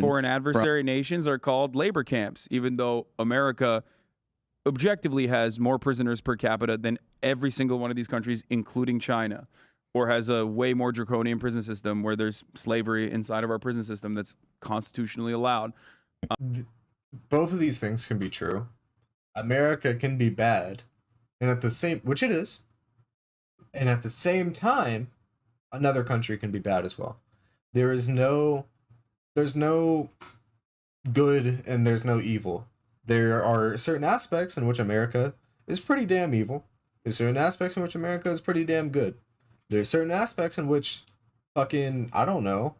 foreign adversary nations are called labor camps, even though America objectively has more prisoners per capita than every single one of these countries, including China, or has a way more draconian prison system where there's slavery inside of our prison system that's constitutionally allowed. Both of these things can be true. America can be bad, and at the same, which it is, and at the same time, another country can be bad as well. There's no good and there's no evil. There are certain aspects in which America is pretty damn evil. There's certain aspects in which America is pretty damn good. There's certain aspects in which fucking, I don't know,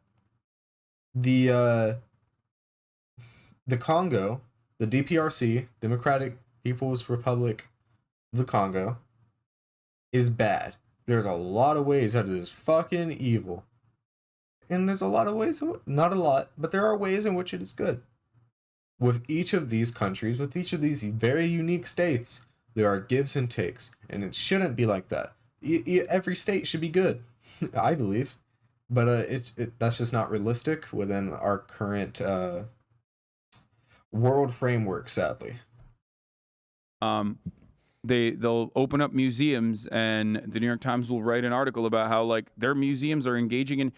the Congo, the DPRC, Democratic People's Republic of the Congo, is bad. There's a lot of ways that it is fucking evil. And there's a lot of ways, not a lot, but there are ways in which it is good. With each of these countries, with each of these very unique states, there are gives and takes. And it shouldn't be like that. Every state should be good, I believe. But that's just not realistic within our current world framework, sadly. They'll open up museums, and the New York Times will write an article about how like their museums are engaging in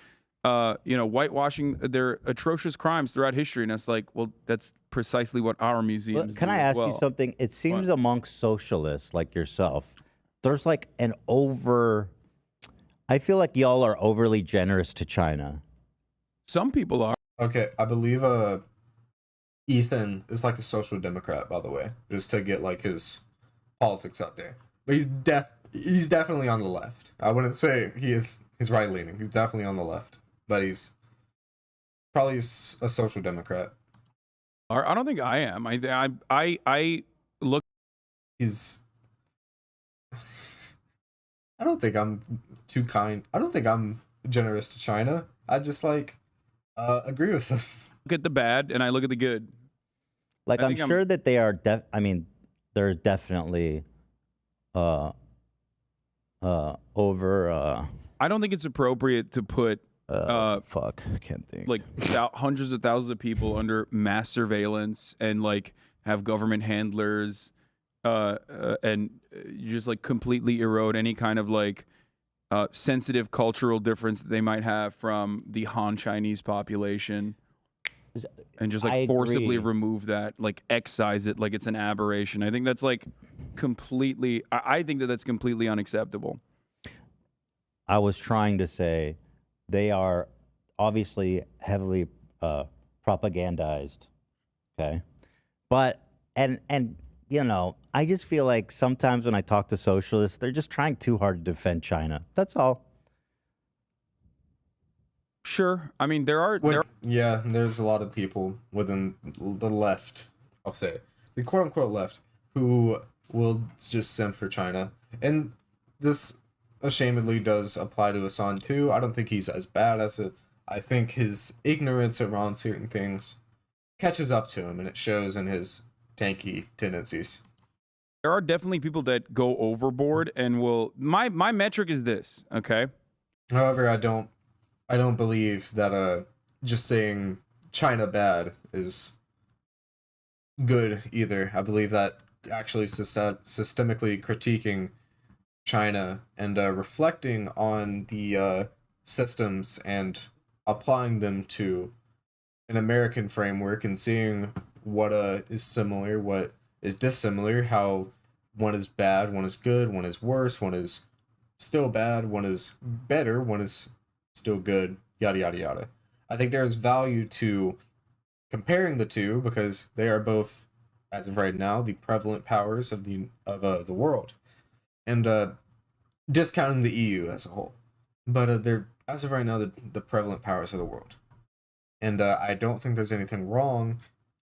whitewashing their atrocious crimes throughout history. And it's like, well, that's precisely what our museums Can do I as ask well. you something? It seems amongst socialists like yourself, there's like an I feel like y'all are overly generous to China. Some people are. Okay, I believe Ethan is like a social democrat, by the way, just to get like his politics out there. But he's definitely on the left. I wouldn't say he's right leaning. He's definitely on the left, but he's probably a social democrat. I don't think I am. I look. I don't think I'm too kind. I don't think I'm generous to China. I just like agree with them. Look at the bad and I look at the good. Like I'm sure that they are. They're definitely over. I don't think it's appropriate to put fuck, I can't think. Like hundreds of thousands of people under mass surveillance and like have government handlers and you just like completely erode any kind of like sensitive cultural difference that they might have from the Han Chinese population. And just like forcibly remove that, like excise it like it's an aberration. I think that's like completely, I think that that's completely unacceptable. I was trying to say they are obviously heavily propagandized. Okay. But, and you know, I just feel like sometimes when I talk to socialists, they're just trying too hard to defend China. That's all. Sure. I mean, yeah, there's a lot of people within the left, I'll say, the quote unquote left, who will just simp for China. And this ashamedly does apply to Hasan too. I don't think he's as bad as it. I think his ignorance around certain things catches up to him, and it shows in his tanky tendencies. There are definitely people that go overboard and will. My metric is this, okay? However, I don't believe that just saying China bad is good either. I believe that actually systemically critiquing China and reflecting on the systems and applying them to an American framework and seeing what is similar, what is dissimilar, how one is bad, one is good, one is worse, one is still bad, one is better, one is still good, yada yada yada. I think there is value to comparing the two because they are both, as of right now, the prevalent powers of the world, and discounting the EU as a whole. But they're, as of right now, the prevalent powers of the world. And I don't think there's anything wrong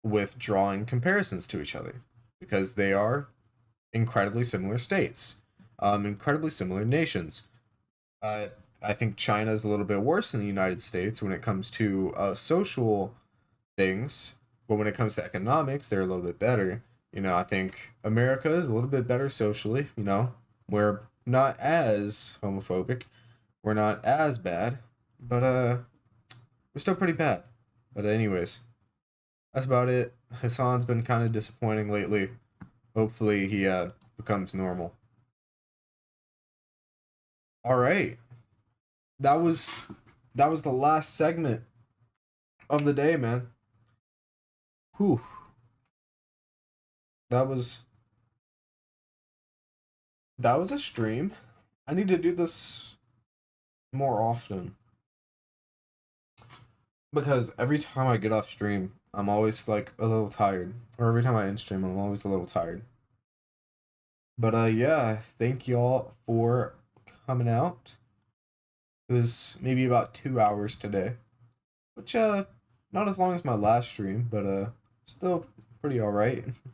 with drawing comparisons to each other because they are incredibly similar states, incredibly similar nations. I think China is a little bit worse than the United States when it comes to social things, but when it comes to economics, they're a little bit better. You know, I think America is a little bit better socially. You know, we're not as homophobic, we're not as bad, but we're still pretty bad. But anyways, that's about it. Hasan's been kind of disappointing lately. Hopefully he becomes normal. All right. That was the last segment of the day, man. Whew. That was a stream. I need to do this more often. Because every time I get off stream, I'm always like a little tired. Or every time I end stream, I'm always a little tired. But yeah, thank y'all for coming out. It was maybe about 2 hours today. Which not as long as my last stream, but still pretty alright.